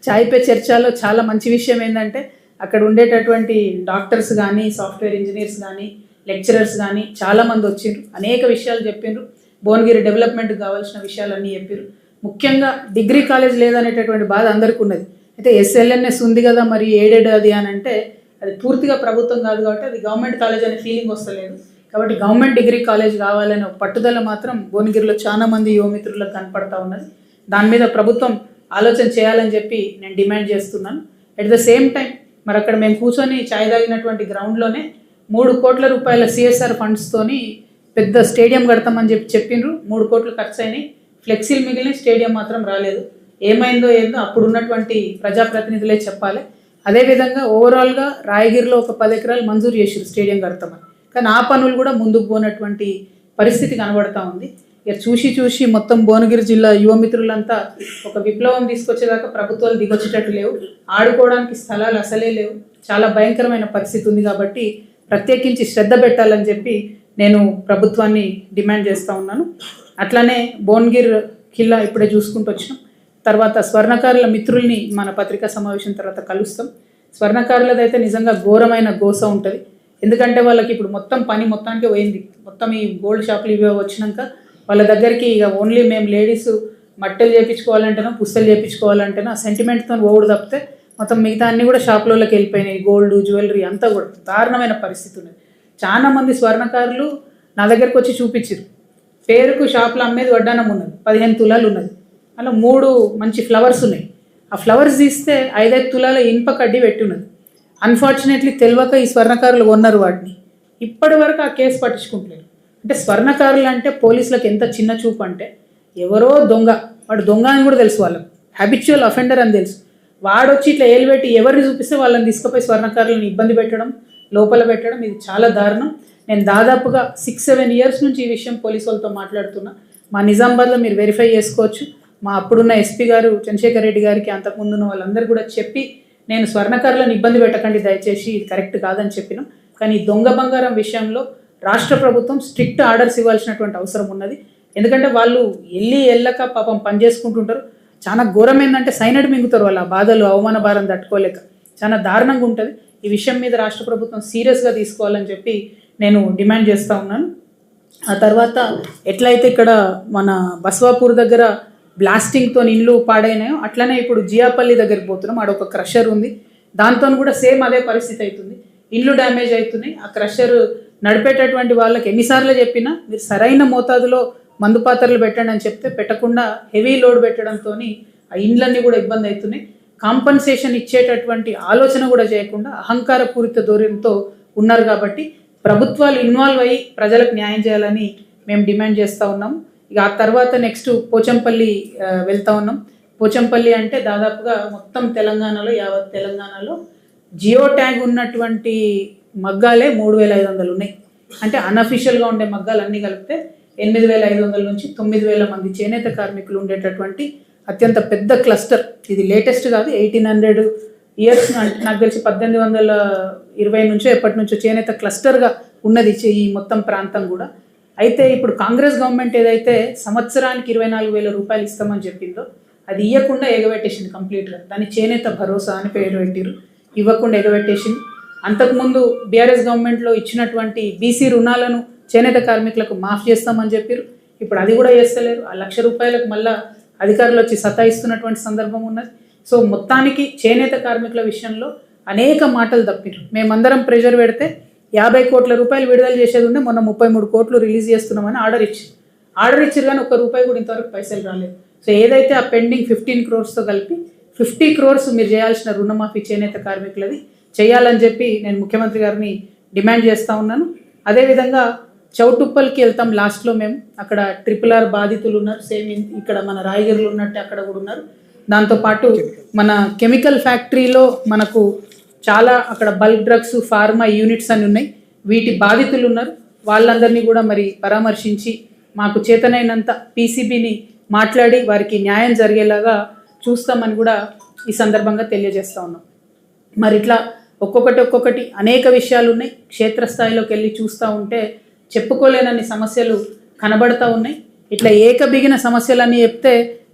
S1: చాయ్ పే చర్చలో చాలా మంచి విషయం ఏంటంటే అక్కడ ఉండేటటువంటి డాక్టర్స్ కానీ, సాఫ్ట్వేర్ ఇంజనీర్స్ కానీ, లెక్చరర్స్ కానీ చాలామంది వచ్చిండ్రు, అనేక విషయాలు చెప్పిండ్రు. భువనగిరి డెవలప్మెంట్కి కావాల్సిన విషయాలన్నీ చెప్పారు. ముఖ్యంగా డిగ్రీ కాలేజ్ లేదనేటటువంటి బాధ అందరికీ ఉన్నది. అయితే ఎస్ఎల్ఎన్ఎస్ ఉంది కదా, మరి ఎయిడెడ్ అది అని అంటే అది పూర్తిగా ప్రభుత్వం కాదు కాబట్టి అది గవర్నమెంట్ కాలేజ్ అనే ఫీలింగ్ వస్తలేదు. కాబట్టి గవర్నమెంట్ డిగ్రీ కాలేజ్ కావాలనే పట్టుదల మాత్రం భువనగిరిలో చాలా మంది యువమిత్రులకు కనపడతా ఉన్నది. దాని మీద ప్రభుత్వం ఆలోచన చేయాలని చెప్పి నేను డిమాండ్ చేస్తున్నాను. అట్ ద సేమ్ టైం మరి అక్కడ మేము కూర్చొని ఛాయ్ తాగినటువంటి గ్రౌండ్లోనే 3 కోట్ల రూపాయల సిఎస్ఆర్ ఫండ్స్తోని పెద్ద స్టేడియం కడతామని చెప్పిండ్రు. 3 కోట్లు ఖర్చు అయినాయి, ఫ్లెక్సీలు మిగిలిన స్టేడియం మాత్రం రాలేదు. ఏమైందో ఏందో అప్పుడు ఉన్నటువంటి ప్రజాప్రతినిధులే చెప్పాలి. అదేవిధంగా ఓవరాల్గా రాయగిరిలో ఒక 10 ఎకరాలు మంజూరు చేసారు స్టేడియం కడతామని, కానీ ఆ పనులు కూడా ముందుకు పోనటువంటి పరిస్థితి కనబడతా ఉంది. ఇక చూసి మొత్తం భువనగిరి జిల్లా యువమిత్రులంతా ఒక విప్లవం తీసుకొచ్చేదాకా ప్రభుత్వాలు దిగొచ్చేటట్టు లేవు, ఆడుకోవడానికి స్థలాలు అసలే లేవు, చాలా భయంకరమైన పరిస్థితి ఉంది. కాబట్టి ప్రత్యేకించి శ్రద్ధ పెట్టాలని చెప్పి నేను ప్రభుత్వాన్ని డిమాండ్ చేస్తూ ఉన్నాను. అట్లానే భువనగిరి ఖిల్లా ఇప్పుడే చూసుకుంటూ వచ్చినాం. తర్వాత స్వర్ణకారుల మిత్రుల్ని మన పత్రికా సమావేశం తర్వాత కలుస్తాం. స్వర్ణకారులదైతే నిజంగా ఘోరమైన గోస ఉంటుంది. ఎందుకంటే వాళ్ళకి ఇప్పుడు మొత్తం పని మొత్తానికి పోయింది. మొత్తం ఈ గోల్డ్ షాపులు ఇవే వచ్చినాక వాళ్ళ దగ్గరికి ఇక ఓన్లీ మేము లేడీస్ మట్టెలు చేయించుకోవాలంటేనో పుస్తలు చేయించుకోవాలంటేనో సెంటిమెంట్తో ఓడు తప్పితే మొత్తం మిగతా అన్నీ కూడా షాపులలోకి వెళ్ళిపోయినాయి. గోల్డ్ జ్యువెలరీ అంతా కూడా దారుణమైన పరిస్థితి ఉన్నది. చాలా మంది స్వర్ణకారులు నా దగ్గరకు వచ్చి చూపించారు. పేరుకు షాపులో అమ్మేది వడ్డానం ఉన్నది, 15 తులాలు ఉన్నది, అలా 3 మంచి ఫ్లవర్స్ ఉన్నాయి. ఆ ఫ్లవర్స్ తీస్తే 5-5 తులాల ఇనుప కడ్డీ పెట్టి ఉన్నది. అన్ఫార్చునేట్లీ తెలియక ఈ స్వర్ణకారులు కొన్నారు వాటిని. ఇప్పటి వరకు ఆ కేసు పట్టించుకుంటలేరు. అంటే స్వర్ణకారులు అంటే పోలీసులకు ఎంత చిన్న చూపు అంటే ఎవరో దొంగ, వాడు దొంగ అని కూడా తెలుసు, వాళ్ళకు హ్యాబిచువల్ అఫెండర్ అని తెలుసు. వాడు వచ్చి ఇట్లా ఏలు పెట్టి ఎవరిని చూపిస్తే వాళ్ళని తీసుకుపోయి స్వర్ణకారులను ఇబ్బంది పెట్టడం, లోపల పెట్టడం, ఇది చాలా దారుణం. నేను దాదాపుగా 6-7 ఇయర్స్ నుంచి ఈ విషయం పోలీసు వాళ్ళతో మాట్లాడుతున్నా. మా నిజామాబాద్లో మీరు వెరిఫై చేసుకోవచ్చు. మా అప్పుడున్న ఎస్పీ గారు చంద్రశేఖర్ రెడ్డి గారికి, అంతకుముందున్న వాళ్ళందరూ కూడా చెప్పి నేను స్వర్ణకారులను ఇబ్బంది పెట్టకండి దయచేసి, ఇది కరెక్ట్ కాదని చెప్పినాం. కానీ దొంగ బంగారం విషయంలో రాష్ట్ర ప్రభుత్వం స్ట్రిక్ట్ ఆర్డర్స్ ఇవ్వాల్సినటువంటి అవసరం ఉన్నది. ఎందుకంటే వాళ్ళు వెళ్ళక పాపం పని చేసుకుంటుంటారు. చాలా ఘోరం ఏంటంటే సైనడ్ మింగుతారు వాళ్ళు, ఆ బాధలు అవమాన భారం తట్టుకోలేక చాలా దారుణంగా ఉంటుంది. ఈ విషయం మీద రాష్ట్ర ప్రభుత్వం సీరియస్గా తీసుకోవాలని చెప్పి నేను డిమాండ్ చేస్తూ ఉన్నాను. ఆ తర్వాత ఎట్లయితే ఇక్కడ మన బస్వాపూర్ దగ్గర బ్లాస్టింగ్తో ఇండ్లు పాడైనాయో అట్లనే ఇప్పుడు జియాపల్లి దగ్గరికి పోతున్నాం. ఆడ ఒక క్రషర్ ఉంది, దాంతో కూడా సేమ్ అదే పరిస్థితి అవుతుంది. ఇండ్లు డ్యామేజ్ అవుతున్నాయి. ఆ క్రషర్ నడిపేటటువంటి వాళ్ళకి ఎన్నిసార్లు చెప్పినా మీరు సరైన మోతాదులో మందు పాత్రలు పెట్టండి అని చెప్తే పెట్టకుండా హెవీ లోడ్ పెట్టడంతో ఆ ఇండ్లన్నీ కూడా ఇబ్బంది అవుతున్నాయి. కాంపన్సేషన్ ఇచ్చేటటువంటి ఆలోచన కూడా చేయకుండా అహంకారపూరిత ధోరణితో ఉన్నారు. కాబట్టి ప్రభుత్వాలు ఇన్వాల్వ్ అయ్యి ప్రజలకు న్యాయం చేయాలని మేము డిమాండ్ చేస్తూ ఉన్నాము. ఇక ఆ తర్వాత నెక్స్ట్ పోచంపల్లి వెళ్తూ ఉన్నాం. పోచంపల్లి అంటే దాదాపుగా మొత్తం తెలంగాణలో, యావత్ తెలంగాణలో జియో ట్యాగ్ ఉన్నటువంటి మగ్గాలే 3500 ఉన్నాయి. అంటే అన్అఫీషియల్గా ఉండే మగ్గాలు అన్నీ కలిపితే 8500 నుంచి 9000 మంది చేనేత కార్మికులు ఉండేటటువంటి అత్యంత పెద్ద క్లస్టర్. ఇది లేటెస్ట్ కాదు, 1800 ఇయర్స్ నాకు తెలిసి 1820 నుంచో ఎప్పటి నుంచో చేనేత క్లస్టర్గా ఉన్నది ఈ మొత్తం ప్రాంతం కూడా. అయితే ఇప్పుడు కాంగ్రెస్ గవర్నమెంట్ ఏదైతే సంవత్సరానికి 24,000 రూపాయలు ఇస్తామని చెప్పిందో అది ఇవ్వకుండా ఎగబెట్టేసింది కంప్లీట్గా. దాన్ని చేనేత భరోసా అని పేరు పెట్టిరు, ఇవ్వకుండా ఎగబెట్టేసింది. అంతకుముందు బీఆర్ఎస్ గవర్నమెంట్లో ఇచ్చినటువంటి బీసీ రుణాలను చేనేత కార్మికులకు మాఫ్ చేస్తామని చెప్పారు, ఇప్పుడు అది కూడా చేస్తలేరు. ఆ 1,00,000 రూపాయలకు మళ్ళీ అధికారులు వచ్చి సతాయిస్తున్నటువంటి సందర్భం ఉన్నది. సో మొత్తానికి చేనేత కార్మికుల విషయంలో అనేక మాటలు తప్పిరు. మేమందరం ప్రెషర్ పెడితే 50 కోట్ల రూపాయలు విడుదల చేసేది ఉండే మొన్న 33 కోట్లు రిలీజ్ చేస్తున్నామని ఆర్డర్ ఇచ్చారు కానీ ₹1 కూడా ఇంతవరకు పైసలు రాలేదు. సో ఏదైతే ఆ పెండింగ్ 15 crores కలిపి 50 crores మీరు చేయాల్సిన రుణమాఫీ చేనేత కార్మికులది చేయాలని చెప్పి నేను ముఖ్యమంత్రి గారిని డిమాండ్ చేస్తూ ఉన్నాను. అదేవిధంగా చౌటుప్పల్కి వెళ్తాం లాస్ట్లో మేము, అక్కడ RRR బాధితులు ఉన్నారు, సేమ్ ఇక్కడ మన రాయగిరిలో ఉన్నట్టు అక్కడ కూడా ఉన్నారు. దాంతోపాటు మన కెమికల్ ఫ్యాక్టరీలో మనకు చాలా అక్కడ బల్క్ డ్రగ్స్ ఫార్మా యూనిట్స్ అని ఉన్నాయి, వీటి బాధితులు ఉన్నారు. వాళ్ళందరినీ కూడా మరి పరామర్శించి మాకు చేతనైనంత పీసీబీని మాట్లాడి వారికి న్యాయం జరిగేలాగా చూస్తామని కూడా ఈ సందర్భంగా తెలియజేస్తూ ఉన్నాం. మరి ఇట్లా ఒక్కొక్కటి అనేక విషయాలు ఉన్నాయి. క్షేత్రస్థాయిలోకి వెళ్ళి చూస్తూ ఉంటే చెప్పుకోలేనన్ని సమస్యలు కనబడతా ఉన్నాయి. ఇట్లా ఏకబిగిన సమస్యలన్నీ చెప్తే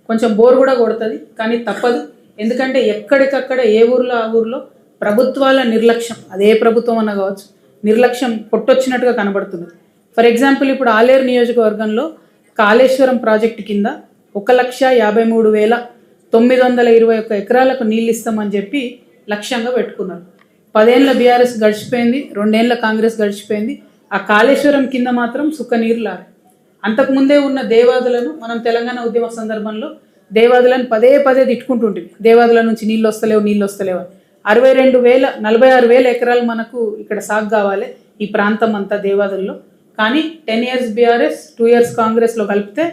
S1: కొంచెం బోర్ కూడా కొడుతుంది, కానీ తప్పదు. ఎందుకంటే ఎక్కడికక్కడ ఏ ఊర్లో ఆ ఊర్లో ప్రభుత్వాల నిర్లక్ష్యం, అదే ప్రభుత్వం అన్న కావచ్చు, నిర్లక్ష్యం కొట్టొచ్చినట్టుగా కనబడుతున్నది. ఫర్ ఎగ్జాంపుల్ ఇప్పుడు ఆలేరు నియోజకవర్గంలో కాళేశ్వరం ప్రాజెక్టు కింద 1,53,921 ఎకరాలకు నీళ్ళు ఇస్తామని చెప్పి లక్ష్యంగా పెట్టుకున్నారు. 10 ఏళ్ళ బీఆర్ఎస్ గడిచిపోయింది, 2 ఏళ్ళ కాంగ్రెస్ గడిచిపోయింది. ఆ కాళేశ్వరం కింద మాత్రం సుక్క నీరు లారు. అంతకుముందే ఉన్న దేవాదులను మనం తెలంగాణ ఉద్యమ సందర్భంలో దేవాదులను పదే తిట్టుకుంటుంటుంది, దేవాదుల నుంచి నీళ్ళు వస్తలేవు అని. 46,000 ఎకరాలు మనకు ఇక్కడ సాగు కావాలి ఈ ప్రాంతం అంతా దేవాదుల్లో. కానీ 10 years బీఆర్ఎస్ 2 years కాంగ్రెస్లో కలిపితే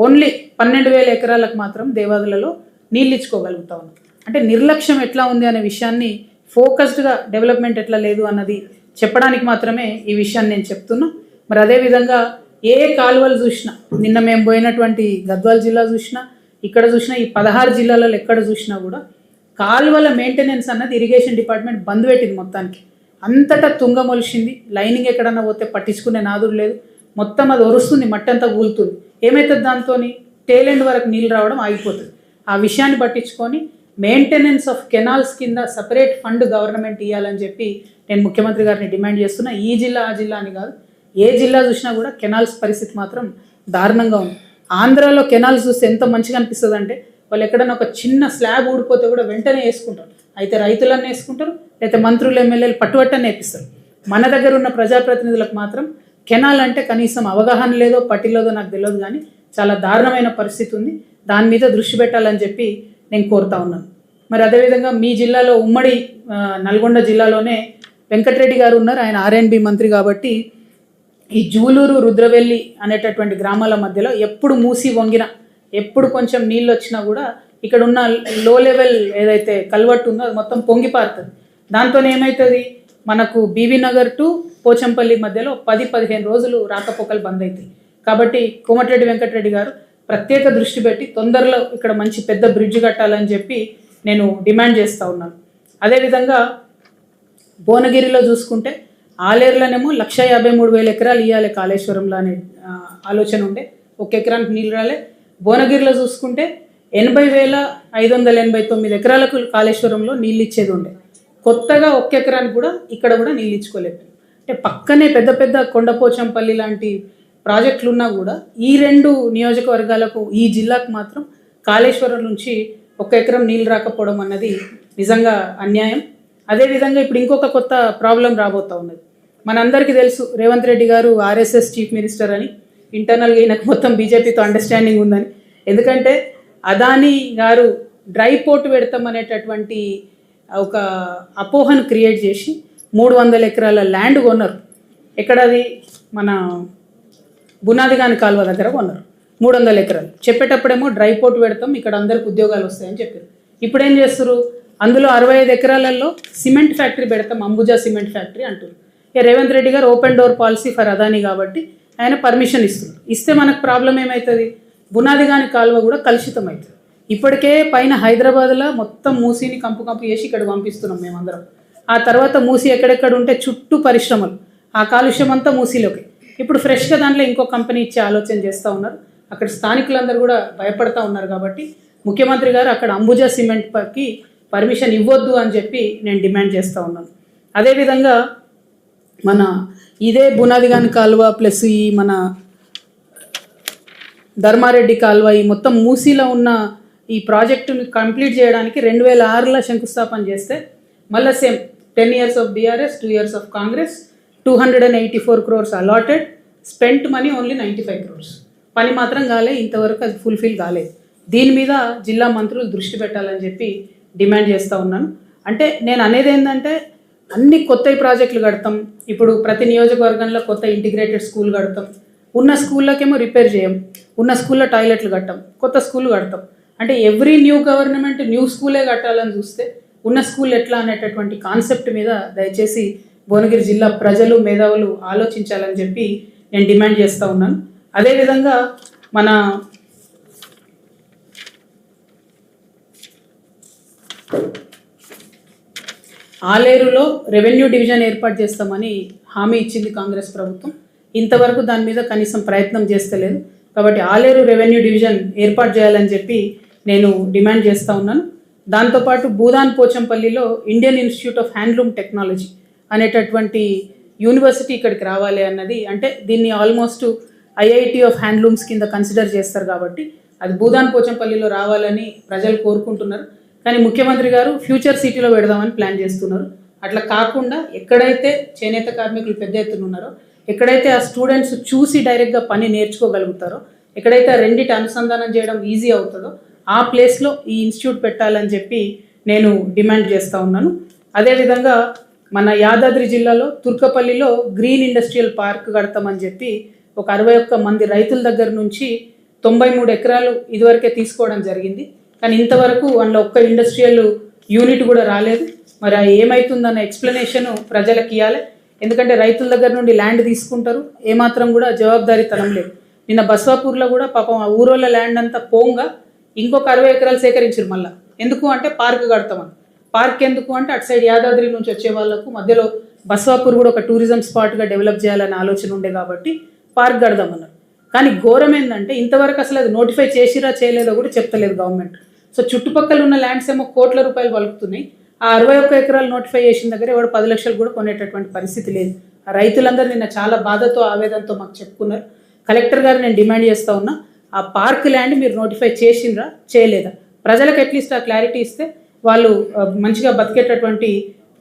S1: ఓన్లీ 12,000 ఎకరాలకు మాత్రం దేవాదులలో నీళ్ళు ఇచ్చుకోగలుగుతా ఉన్నాం. అంటే నిర్లక్ష్యం ఎట్లా ఉంది అనే విషయాన్ని, ఫోకస్డ్గా డెవలప్మెంట్ ఎట్లా లేదు అన్నది చెప్పడానికి మాత్రమే ఈ విషయాన్ని నేను చెప్తున్నా. మరి అదేవిధంగా ఏ కాలువలు చూసినా, నిన్న మేము పోయినటువంటి గద్వాల జిల్లా చూసినా, ఇక్కడ చూసినా, ఈ 16 జిల్లాలలో ఎక్కడ చూసినా కూడా కాలువల మెయింటెనెన్స్ అన్నది ఇరిగేషన్ డిపార్ట్మెంట్ బంద్ పెట్టింది. మొత్తానికి అంతటా తుంగమొలిసింది. లైనింగ్ ఎక్కడన్నా పోతే పట్టించుకునే నాదుడు లేదు. మొత్తం అది ఒరుస్తుంది, మట్టంతా కూలుతుంది. ఏమవుతుంది దాంతో? టేల్ ఎండ్ వరకు నీళ్ళు రావడం ఆగిపోతుంది. ఆ విషయాన్ని పట్టించుకొని మెయింటెనెన్స్ ఆఫ్ కెనాల్స్ కింద సపరేట్ ఫండ్ గవర్నమెంట్ ఇవ్వాలని చెప్పి నేను ముఖ్యమంత్రి గారిని డిమాండ్ చేస్తున్నా. ఈ జిల్లా ఆ జిల్లా అని కాదు, ఏ జిల్లా చూసినా కూడా కెనాల్స్ పరిస్థితి మాత్రం దారుణంగా ఉంది. ఆంధ్రాలో కెనాల్స్ చూస్తే ఎంత మంచిగా అనిపిస్తుంది అంటే, వాళ్ళు ఎక్కడైనా ఒక చిన్న స్లాబ్ ఊడిపోతే కూడా వెంటనే వేసుకుంటారు. అయితే రైతులన్నీ వేసుకుంటారు, అయితే మంత్రులు ఎమ్మెల్యేలు పట్టుబట్టని వేపిస్తారు. మన దగ్గర ఉన్న ప్రజాప్రతినిధులకు మాత్రం కెనాల్ అంటే కనీసం అవగాహన లేదో పట్టిలేదో నాకు తెలియదు, కానీ చాలా దారుణమైన పరిస్థితి ఉంది. దాని మీద దృష్టి పెట్టాలని చెప్పి నేను కోరుతా ఉన్నాను. మరి అదేవిధంగా మీ జిల్లాలో ఉమ్మడి నల్గొండ జిల్లాలోనే వెంకటరెడ్డి గారు ఉన్నారు, ఆయన R&B మంత్రి కాబట్టి ఈ జూలూరు రుద్రవెల్లి అనేటటువంటి గ్రామాల మధ్యలో ఎప్పుడు మూసి వంగినా, ఎప్పుడు కొంచెం నీళ్ళు వచ్చినా కూడా ఇక్కడ ఉన్న లో లెవెల్ ఏదైతే కల్వర్ట్ ఉందో అది మొత్తం పొంగి పారుతుంది. దాంతో ఏమవుతుంది, మనకు బీబీ నగర్ టు పోచంపల్లి మధ్యలో 10-15 రోజులు రాకపోకలు బంద్ అవుతాయి. కాబట్టి కోమటిరెడ్డి వెంకటరెడ్డి గారు ప్రత్యేక దృష్టి పెట్టి తొందరలో ఇక్కడ మంచి పెద్ద బ్రిడ్జ్ కట్టాలని చెప్పి నేను డిమాండ్ చేస్తూ ఉన్నాను. అదేవిధంగా భువనగిరిలో చూసుకుంటే ఆలేరులోనేమో 1,53,000 ఎకరాలు ఇవ్వాలి కాళేశ్వరంలో అనే ఆలోచన ఉండే, 1 ఎకరానికి నీళ్ళు రాలే. భువనగిరిలో చూసుకుంటే 80,589 ఎకరాలకు కాళేశ్వరంలో నీళ్ళు ఇచ్చేది ఉండే. కొత్తగా 1 ఎకరానికి కూడా ఇక్కడ కూడా నీళ్ళు ఇచ్చుకోలేదు. అంటే పక్కనే పెద్ద పెద్ద కొండపోచంపల్లి లాంటి ప్రాజెక్టులు ఉన్నా కూడా ఈ 2 నియోజకవర్గాలకు, ఈ జిల్లాకు మాత్రం కాళేశ్వరం నుంచి 1 ఎకరం నీళ్ళు రాకపోవడం అన్నది నిజంగా అన్యాయం. అదేవిధంగా ఇప్పుడు ఇంకొక కొత్త ప్రాబ్లం రాబోతూ ఉన్నది. మనందరికీ తెలుసు రేవంత్ రెడ్డి గారు RSS చీఫ్ మినిస్టర్ అని, ఇంటర్నల్గా ఈయనకు మొత్తం బీజేపీతో అండర్స్టాండింగ్ ఉందని. ఎందుకంటే అదానీ గారు డ్రై పోర్ట్ పెడతామనేటటువంటి ఒక అపోహను క్రియేట్ చేసి 300 ఎకరాల ల్యాండ్ కొన్నారు. ఎక్కడది? మన బునాదిగాని కాలువ దగ్గర కొన్నారు 300 ఎకరాలు. చెప్పేటప్పుడేమో డ్రై పోర్ట్ పెడతాం, ఇక్కడ అందరికి ఉద్యోగాలు వస్తాయని చెప్పారు. ఇప్పుడు ఏం చేస్తారు, అందులో 65 ఎకరాలలో సిమెంట్ ఫ్యాక్టరీ పెడతాం, అంబుజా సిమెంట్ ఫ్యాక్టరీ అంటారు. రేవంత్ రెడ్డి గారు open door policy for Adani కాబట్టి ఆయన పర్మిషన్ ఇస్తున్నారు. ఇస్తే మనకు ప్రాబ్లం ఏమవుతుంది, బునాదిగాని కాలువ కూడా కలుషితం అవుతుంది. ఇప్పటికే పైన హైదరాబాద్లో మొత్తం మూసీని కంపు చేసి ఇక్కడ పంపిస్తున్నాం మేమందరం. ఆ తర్వాత మూసి ఎక్కడెక్కడ ఉంటే చుట్టూ పరిశ్రమలు, ఆ కాలుష్యం అంతా మూసీలోకి. ఇప్పుడు ఫ్రెష్గా దాంట్లో ఇంకో కంపెనీ ఇచ్చే ఆలోచన చేస్తూ ఉన్నారు. అక్కడ స్థానికులందరూ కూడా భయపడతా ఉన్నారు. కాబట్టి ముఖ్యమంత్రి గారు అక్కడ అంబుజా సిమెంట్కి పర్మిషన్ ఇవ్వద్దు అని చెప్పి నేను డిమాండ్ చేస్తూ ఉన్నాను. అదేవిధంగా మన ఇదే బునాదిగాని కాలువ ప్లస్ ఈ మన ధర్మారెడ్డి కాల్వ ఈ మొత్తం మూసీలో ఉన్న ఈ ప్రాజెక్టుని కంప్లీట్ చేయడానికి 2006లో శంకుస్థాపన చేస్తే మళ్ళీ same 10 years of BRS 2 years of Congress 284 crores allotted, spent money only 95 crores. పని మాత్రం కాలే, ఇంతవరకు అది ఫుల్ఫిల్ కాలేదు. దీని మీద జిల్లా మంత్రులు దృష్టి పెట్టాలని చెప్పి డిమాండ్ చేస్తూ ఉన్నాను. అంటే నేను అనేది ఏంటంటే అన్ని కొత్త ప్రాజెక్టులు కడతాం, ఇప్పుడు ప్రతి నియోజకవర్గంలో కొత్త ఇంటిగ్రేటెడ్ స్కూల్ కడతాం, ఉన్న స్కూళ్ళకేమో రిపేర్ చేయం, ఉన్న స్కూల్లో టాయిలెట్లు కట్టాం, కొత్త స్కూల్ కడతాం. అంటే ఎవ్రీ న్యూ గవర్నమెంట్ న్యూ స్కూలే కట్టాలని చూస్తే ఉన్న స్కూల్ ఎట్లా అనేటటువంటి కాన్సెప్ట్ మీద దయచేసి భువనగిరి జిల్లా ప్రజలు మేధావులు ఆలోచించాలని చెప్పి నేను డిమాండ్ చేస్తూ ఉన్నాను. అదేవిధంగా మన ఆలేరులో రెవెన్యూ డివిజన్ ఏర్పాటు చేస్తామని హామీ ఇచ్చింది కాంగ్రెస్ ప్రభుత్వం. ఇంతవరకు దాని మీద కనీసం ప్రయత్నం చేస్తలేదు. కాబట్టి ఆలేరు రెవెన్యూ డివిజన్ ఏర్పాటు చేయాలని చెప్పి నేను డిమాండ్ చేస్తూ ఉన్నాను. దాంతోపాటు భూదాన్ పోచంపల్లిలో Indian Institute of Handloom Technology అనేటటువంటి యూనివర్సిటీ ఇక్కడికి రావాలి అన్నది, అంటే దీన్ని ఆల్మోస్ట్ ఐఐటి ఆఫ్ హ్యాండ్లూమ్స్ కింద కన్సిడర్ చేస్తారు కాబట్టి అది భూదాన్ పోచంపల్లిలో రావాలని ప్రజలు కోరుకుంటున్నారు. కానీ ముఖ్యమంత్రి గారు ఫ్యూచర్ సిటీలో పెడదామని ప్లాన్ చేస్తున్నారు. అట్లా కాకుండా ఎక్కడైతే చేనేత కార్మికులు పెద్ద ఎత్తున ఉన్నారో, ఎక్కడైతే ఆ స్టూడెంట్స్ చూసి డైరెక్ట్గా పని నేర్చుకోగలుగుతారో, ఎక్కడైతే రెండిటి అనుసంధానం చేయడం ఈజీ అవుతుందో ఆ ప్లేస్లో ఈ ఇన్స్టిట్యూట్ పెట్టాలని చెప్పి నేను డిమాండ్ చేస్తూ ఉన్నాను. అదేవిధంగా మన యాదాద్రి జిల్లాలో తుర్కపల్లిలో గ్రీన్ ఇండస్ట్రియల్ పార్క్ కడతామని చెప్పి ఒక 61 మంది రైతుల దగ్గర నుంచి 93 ఎకరాలు ఇదివరకే తీసుకోవడం జరిగింది. కానీ ఇంతవరకు అందులో ఒక్క ఇండస్ట్రియల్ యూనిట్ కూడా రాలేదు. మరి ఏమవుతుందన్న ఎక్స్ప్లెనేషన్ ప్రజలకు ఇవ్వాలి. ఎందుకంటే రైతుల దగ్గర నుండి ల్యాండ్ తీసుకుంటారు, ఏమాత్రం కూడా జవాబుదారీతనం లేదు. నిన్న బస్వాపూర్లో కూడా పాపం ఆ ఊరోళ్ళ ల్యాండ్ అంతా పోంగా ఇంకొక 60 ఎకరాలు సేకరించారు. మళ్ళీ ఎందుకు అంటే పార్క్ కడతామని. పార్క్ ఎందుకు అంటే అటు సైడ్ యాదాద్రి నుంచి వచ్చే వాళ్ళకు మధ్యలో బస్వాపూర్ కూడా ఒక టూరిజం స్పాట్గా డెవలప్ చేయాలనే ఆలోచన ఉండే కాబట్టి పార్క్ కడదామన్నారు. కానీ ఘోరం ఏంటంటే ఇంతవరకు అసలు అది నోటిఫై చేసిరా చేయలేదో కూడా చెప్తలేదు గవర్నమెంట్. సో చుట్టుపక్కల ఉన్న ల్యాండ్స్ ఏమో కోట్ల రూపాయలు పలుకుతున్నాయి. ఆ 61 ఎకరాలు నోటిఫై చేసిన దగ్గర ఎవరు 10 లక్షలు కూడా కొనేటటువంటి పరిస్థితి లేదు. ఆ రైతులందరూ నిన్న చాలా బాధతో ఆవేదనతో మాకు చెప్పుకున్నారు. కలెక్టర్ గారు నేను డిమాండ్ చేస్తూ ఉన్నా, ఆ పార్క్ ల్యాండ్ మీరు నోటిఫై చేసిండ్రా చేయలేదా, ప్రజలకు అట్లీస్ట్ ఆ క్లారిటీ ఇస్తే వాళ్ళు మంచిగా బతికేటటువంటి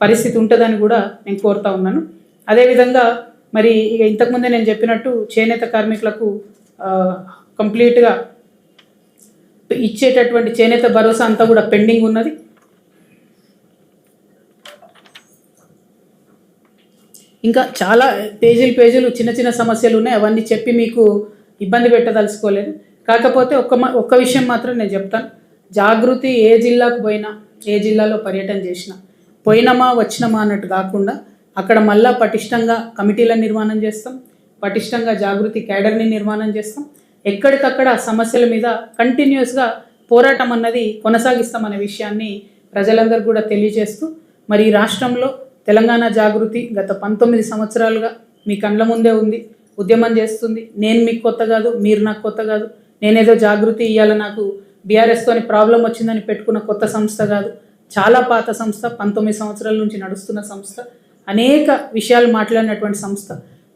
S1: పరిస్థితి ఉంటుందని కూడా నేను కోరుతా ఉన్నాను. అదేవిధంగా మరి ఇక ఇంతకుముందే నేను చెప్పినట్టు చేనేత కార్మికులకు కంప్లీట్గా ఇచ్చేటటువంటి చేనేత భరోసా అంతా కూడా పెండింగ్ ఉన్నది. ఇంకా చాలా పేజీలు చిన్న చిన్న సమస్యలు ఉన్నాయి. అవన్నీ చెప్పి మీకు ఇబ్బంది పెట్టదలుచుకోలేదు. కాకపోతే ఒక్క విషయం మాత్రం నేను చెప్తాను. జాగృతి ఏ జిల్లాకు పోయినా, ఏ జిల్లాలో పర్యటన చేసినా పోయినామా వచ్చినామా అన్నట్టు కాకుండా అక్కడ మళ్ళా పటిష్టంగా కమిటీలను నిర్మాణం చేస్తాం, పటిష్టంగా జాగృతి క్యాడర్ని నిర్మాణం చేస్తాం. ఎక్కడికక్కడ సమస్యల మీద కంటిన్యూస్గా పోరాటం అన్నది కొనసాగిస్తామనే విషయాన్ని ప్రజలందరూ కూడా తెలియజేస్తూ, మరి ఈ రాష్ట్రంలో తెలంగాణ జాగృతి గత 19 సంవత్సరాలుగా మీ కండ్ల ముందే ఉంది, ఉద్యమం చేస్తుంది. నేను మీకు కొత్త కాదు, మీరు నాకు కొత్త కాదు. నేనేదో జాగృతి ఇవ్వాల నాకు బీఆర్ఎస్తోని ప్రాబ్లం వచ్చిందని పెట్టుకున్న కొత్త సంస్థ కాదు, చాలా పాత సంస్థ, 19 సంవత్సరాల నుంచి నడుస్తున్న సంస్థ, అనేక విషయాలు మాట్లాడినటువంటి సంస్థ.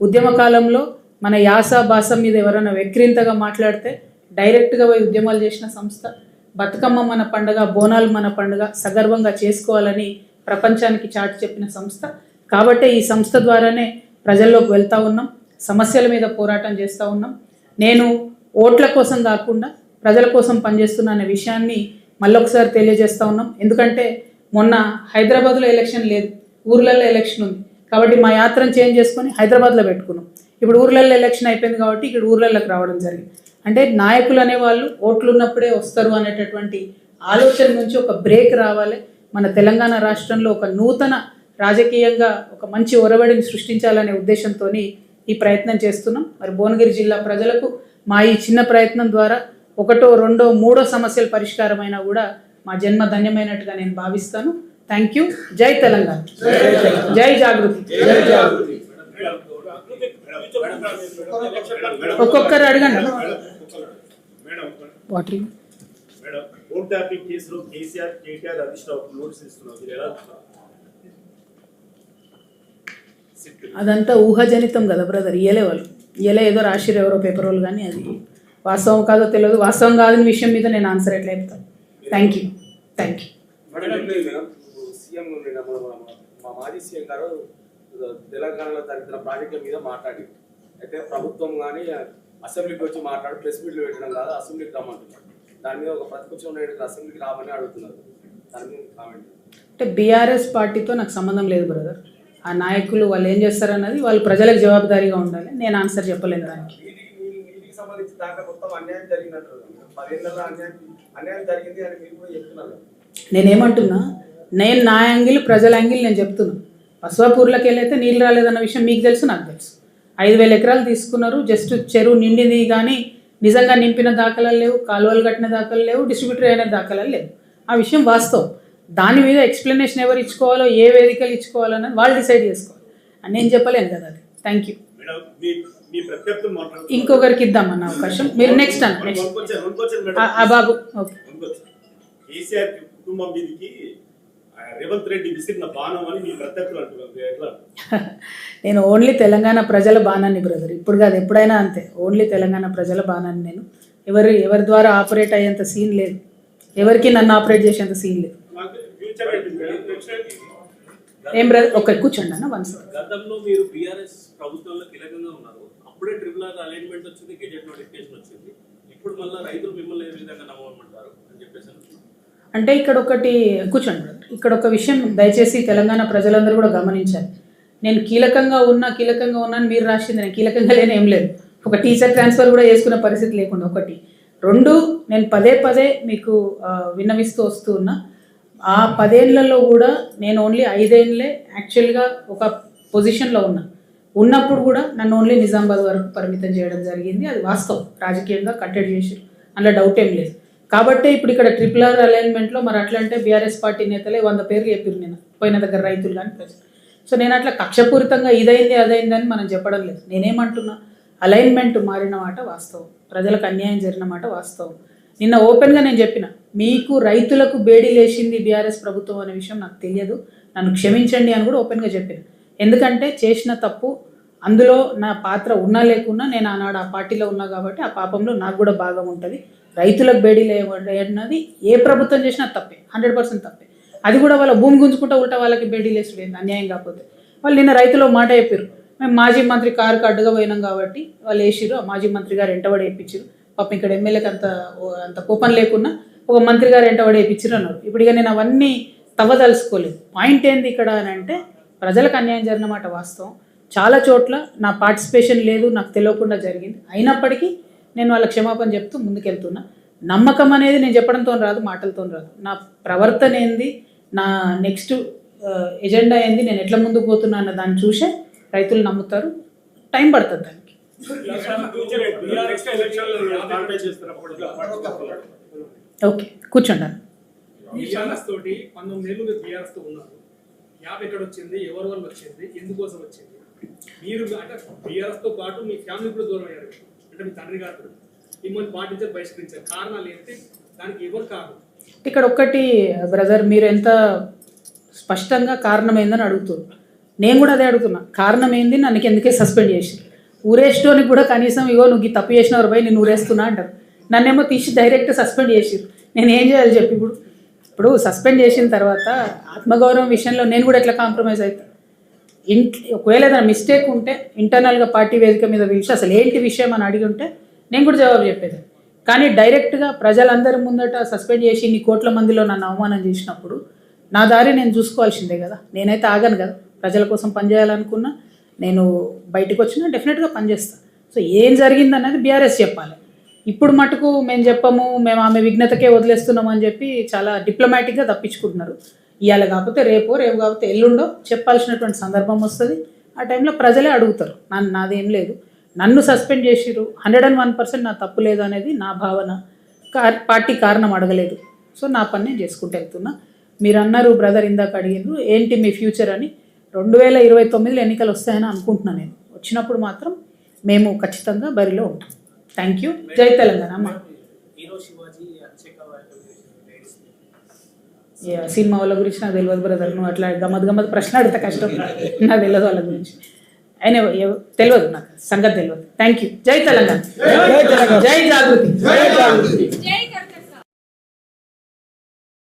S1: ఉద్యమ కాలంలో మన యాస భాష మీద ఎవరైనా వెక్రింతగా మాట్లాడితే డైరెక్ట్గా పోయి ఉద్యమాలు చేసిన సంస్థ. బతుకమ్మ మన పండుగ, బోనాలు మన పండుగ సగర్వంగా చేసుకోవాలని ప్రపంచానికి చాటి చెప్పిన సంస్థ. కాబట్టే ఈ సంస్థ ద్వారానే ప్రజల్లోకి వెళ్తూ ఉన్నాం, సమస్యల మీద పోరాటం చేస్తూ ఉన్నాం. నేను ఓట్ల కోసం కాకుండా ప్రజల కోసం పనిచేస్తున్నా అనే విషయాన్ని మళ్ళొకసారి తెలియజేస్తూ ఉన్నాం. ఎందుకంటే మొన్న హైదరాబాద్లో ఎలక్షన్ లేదు, ఊర్లలో ఎలక్షన్ ఉంది. కాబట్టి మా యాత్రను చేంజ్ చేసుకొని హైదరాబాద్లో పెట్టుకున్నాం. ఇప్పుడు ఊర్లలో ఎలక్షన్ అయిపోయింది కాబట్టి ఇక్కడ ఊర్లలోకి రావడం జరిగింది. అంటే నాయకులు అనేవాళ్ళు ఓట్లు ఉన్నప్పుడే వస్తారు అనేటటువంటి ఆలోచన నుంచి ఒక బ్రేక్ రావాలి. మన తెలంగాణ రాష్ట్రంలో ఒక నూతన రాజకీయంగా ఒక మంచి ఒరవడిని సృష్టించాలనే ఉద్దేశంతో ఈ ప్రయత్నం చేస్తున్నాం. మరి భువనగిరి జిల్లా ప్రజలకు మా ఈ చిన్న ప్రయత్నం ద్వారా 1, 2, 3 సమస్యలు పరిష్కారమైనా కూడా మా జన్మ ధన్యమైనట్టుగా నేను భావిస్తాను. Thank you. జై తెలంగాణ, జై జాగృతి. ఒక్కొక్కరు అడగండి. వాటర్ అదంతా ఊహాజనితం కదా బ్రదర్. ఇయ్యలే వాళ్ళు, ఇయ్యలే ఏదో రాసిరు ఎవరో పేపర్ వాళ్ళు, కానీ అది వాస్తవం కాదో తెలియదు, వాస్తవం కాదని విషయం మీద నేను ఆన్సర్ ఎట్లా చెప్తాను. Thank you.
S2: మా మాజీ సీఎం గారు తెలంగాణలో తగ్గిన ప్రాజెక్టుల మీద మాట్లాడి అయితే ప్రభుత్వం కానీ అసెంబ్లీకి వచ్చి మాట్లాడి ప్రెస్ మీట్లు పెట్టడం కాదు, అసెంబ్లీకి రమ్మంటున్నారు. దాని మీద ఒక ప్రతిపక్షం నాయకులు అసెంబ్లీకి రామని అడుగుతున్నారు. దాని మీద కామెంట్.
S1: అంటే బీఆర్ఎస్ పార్టీతో నాకు సంబంధం లేదు బ్రదర్. ఆ నాయకులు వాళ్ళు ఏం చేస్తారన్నది వాళ్ళు ప్రజలకు జవాబుదారీగా ఉండాలి. నేను ఆన్సర్ చెప్పలేను దానికి.
S2: వీటికి సంబంధించి దాంట్లో మొత్తం అన్యాయం జరిగినట్టు 10 ఏళ్ళలో అన్యాయం జరిగింది అని మీరు కూడా చెప్తున్నారు.
S1: నేనేమంటున్నా, నేను నా యాంగిల్ ప్రజల యాంగిల్ నేను చెప్తున్నా. బసవాపూర్లోకి వెళ్ళైతే నీళ్ళు రాలేదన్న విషయం మీకు తెలుసు, నాకు తెలుసు. 5,000 ఎకరాలు తీసుకున్నారు. జస్ట్ చెరువు నిండింది కానీ నిజంగా నింపిన దాఖలాలు లేవు, కాలువలు కట్టిన దాఖలు లేవు, డిస్ట్రిబ్యూటర్ అయిన దాఖలాలు లేవు. ఆ విషయం వాస్తవం. దాని మీద ఎక్స్ప్లెనేషన్ ఎవరు ఇచ్చుకోవాలో, ఏ వేదికలు ఇచ్చుకోవాలో అన్నది వాళ్ళు డిసైడ్ చేసుకోవాలి. అని నేను చెప్పలేను కదా అది. Thank you. ఇంకొకరికి ఇద్దామన్న అవకాశం. మీరు నెక్స్ట్ అన్న బాబు. ఓకే.
S3: రేవంత్ రెడ్డి విసిరిన బాణం అని మీ ప్రత్యర్థులు అంటున్నారు, ఎట్లా?
S1: నేను ఓన్లీ తెలంగాణ ప్రజల బాణాన్ని బ్రదర్. ఇప్పుడు కాదు, ఎప్పుడైనా అంతే. ఓన్లీ తెలంగాణ ప్రజల బాణాన్ని. నేను ఎవరి ద్వారా ఆపరేట్ అయ్యేంత సీన్ లేదు, ఎవరికి నన్ను ఆపరేట్ చేసేంత సీన్ లేదు. ఏం బ్రదర్, ఒక్క కూర్చోండి అన్న.
S4: గతంలో మీరు బీఆర్ఎస్ ప్రభుత్వంలో కీలకంగా ఉన్నారు. అప్పుడే ట్రిపుల్ ఆర్ అలైన్మెంట్ వచ్చింది, గెజెట్ నోటిఫికేషన్ వచ్చింది. ఇప్పుడు మళ్ళీ రైతులు మిమ్మల్ని ఏ విధంగా నమ్మమంటారు అని చెప్పేసి
S1: అంటే ఇక్కడ ఒకటి కూర్చోండి బ్రదర్. ఇక్కడ ఒక విషయం దయచేసి తెలంగాణ ప్రజలందరూ కూడా గమనించాలి. నేను కీలకంగా ఉన్నాను మీరు రాసింది. నేను కీలకంగా లేని ఏం లేదు. ఒక టీచర్ ట్రాన్స్ఫర్ కూడా చేసుకునే పరిస్థితి లేకుండా. 1, 2 నేను పదే మీకు విన్నవిస్తూ వస్తూ ఉన్నా. ఆ 10 ఏళ్లలో కూడా నేను ఓన్లీ 5 ఏళ్ళే యాక్చువల్గా ఒక పొజిషన్లో ఉన్నప్పుడు కూడా నన్ను ఓన్లీ నిజామాబాద్ వరకు పరిమితం చేయడం జరిగింది. అది వాస్తవం. రాజకీయంగా కట్టడి చేసి అందులో డౌట్ ఏం లేదు. కాబట్టి ఇప్పుడు ఇక్కడ ట్రిపుల్ ఆర్ అలైన్మెంట్లో మరి అట్లా అంటే బీఆర్ఎస్ పార్టీ నేతలే 100 పేర్లు చెప్పారు నేను పోయిన దగ్గర, రైతులు కానీ ప్రజలు. సో నేను అట్లా కక్షపూరితంగా ఇదైంది అదైందని మనం చెప్పడం లేదు. నేనేమంటున్నా, అలైన్మెంట్ మారిన మాట వాస్తవం, ప్రజలకు అన్యాయం జరిగిన మాట వాస్తవం. నిన్న ఓపెన్గా నేను చెప్పిన, మీకు రైతులకు బేడీ లేచింది బీఆర్ఎస్ ప్రభుత్వం అనే విషయం నాకు తెలియదు, నన్ను క్షమించండి అని కూడా ఓపెన్గా చెప్పిన. ఎందుకంటే చేసిన తప్పు, అందులో నా పాత్ర ఉన్నా లేకున్నా నేను ఆనాడు ఆ పార్టీలో ఉన్నా కాబట్టి ఆ పాపంలో నాకు కూడా భాగం ఉంటుంది. రైతులకు బేడీ లేవన్నది ఏ ప్రభుత్వం చేసినా తప్పే, 100% తప్పే. అది కూడా వాళ్ళ భూమి గుంజుకుంటా ఉల్టా వాళ్ళకి బేడీ లేసుడు ఏంది, అన్యాయం కాకపోతే. వాళ్ళు నిన్న రైతులో మాట చెప్పారు, మేము మాజీ మంత్రి కారుకు అడ్డుగా పోయినాం కాబట్టి వాళ్ళు వేసిరు, ఆ మాజీ మంత్రి గారు ఎంటబడి వేయించారు. పాపం ఇక్కడ ఎమ్మెల్యేకి అంత కోపం లేకున్నా ఒక మంత్రి గారు ఎంటబడి వేయించారు అన్నారు. ఇప్పుడు ఇక నేను అవన్నీ తవ్వదలుచుకోలేదు. పాయింట్ ఏంది ఇక్కడ అని అంటే, ప్రజలకు అన్యాయం జరిగిన మాట వాస్తవం. చాలా చోట్ల నా పార్టిసిపేషన్ లేదు, నాకు తెలియకుండా జరిగింది. అయినప్పటికీ నేను వాళ్ళ క్షమాపణ చెప్తూ ముందుకెళ్తున్నా. నమ్మకం అనేది నేను చెప్పడంతో రాదు, మాటలతో రాదు. నా ప్రవర్తన ఏంది, నా నెక్స్ట్ ఎజెండా ఏంది, నేను ఎట్లా ముందుకు పోతున్నా అన్న దాన్ని చూసే రైతులు నమ్ముతారు. టైం పడుతుంది దానికి. ఓకే, కూర్చోండి.
S5: తోటి 19 ఏళ్ళు బీఆర్ఎస్ తో ఉన్నారు. యాప్ ఎక్కడ వచ్చింది, ఎవరి వల్ల వచ్చింది, ఎందుకోసం వచ్చింది? మీరు అంటే బీఆర్ఎస్ తో పాటు మీ ఫ్యామిలీ కూడా దూరం అయ్యారు. అంటే మీ తండ్రి గారు మిమ్మల్ని పాటించారు, బహిష్కరించారు. కారణాలు ఏంటి, దానికి ఎవరు కారణం?
S1: ఇక్కడ ఒక్కటి బ్రదర్, మీరు ఎంత స్పష్టంగా కారణం ఏందని అడుగుతున్నారు. నేను కూడా అదే అడుగుతున్నా, కారణం ఏంది, నన్ను ఎందుకే సస్పెండ్ చేసి ఊరేస్టోనికి కూడా కనీసం ఇగో నువ్వు తప్పు చేసినవారు పోయి నేను ఊరేస్తున్నా అంటారు. నన్నేమో తీసి డైరెక్ట్ సస్పెండ్ చేసిరు. నేను ఏం చేయాలి చెప్పి? ఇప్పుడు సస్పెండ్ చేసిన తర్వాత ఆత్మగౌరవం విషయంలో నేను కూడా ఎట్లా కాంప్రమైజ్ అవుతాను? ఒకవేళ ఏదైనా మిస్టేక్ ఉంటే ఇంటర్నల్గా పార్టీ వేదిక మీద పిలిచి అసలు ఏంటి విషయం అని అడిగి ఉంటే నేను కూడా జవాబు చెప్పేది. కానీ డైరెక్ట్గా ప్రజలందరి ముందట సస్పెండ్ చేసి ఇన్ని కోట్ల మందిలో నన్ను అవమానం చేసినప్పుడు నా దారి నేను చూసుకోవాల్సిందే కదా. నేనైతే ఆగను కదా. ప్రజల కోసం పనిచేయాలనుకున్నా, నేను బయటకు వచ్చినా డెఫినెట్గా పనిచేస్తాను. సో ఏం జరిగిందన్నది బీఆర్ఎస్ చెప్పాలి. ఇప్పుడు మటుకు మేము చెప్పము, మేము ఆమె విఘ్నతకే వదిలేస్తున్నాం అని చెప్పి చాలా డిప్లొమాటిక్గా తప్పించుకుంటున్నారు. ఇవాళ కాకపోతే రేపు కాకపోతే ఎల్లుండో చెప్పాల్సినటువంటి సందర్భం వస్తుంది. ఆ టైంలో ప్రజలే అడుగుతారు. నాదేం లేదు, నన్ను సస్పెండ్ చేసిరు, 101% నా తప్పు లేదు అనేది నా భావన. పార్టీ కారణం అడగలేదు. సో నా పని నేను చేసుకుంటూ వెళ్తున్నా. మీరు అన్నారు బ్రదర్, ఇందాక అడిగినారు ఏంటి మీ ఫ్యూచర్ అని. 2029లో ఎన్నికలు వస్తాయని అనుకుంటున్నాను నేను. వచ్చినప్పుడు మాత్రం మేము ఖచ్చితంగా బరిలో ఉంటాం. Thank you. జై తెలంగాణ. అమ్మ సినిమా వాళ్ళ గురించి నాకు తెలియదు బ్రదర్. నువ్వు అట్లా గమ్మత్ ప్రశ్న అడిగితే కష్టం. నాకు తెలియదు వాళ్ళ గురించి. ఆయన తెలియదు, నాకు సంగతి తెలియదు. Thank you. జై తెలంగాణ, జై జాగృతి.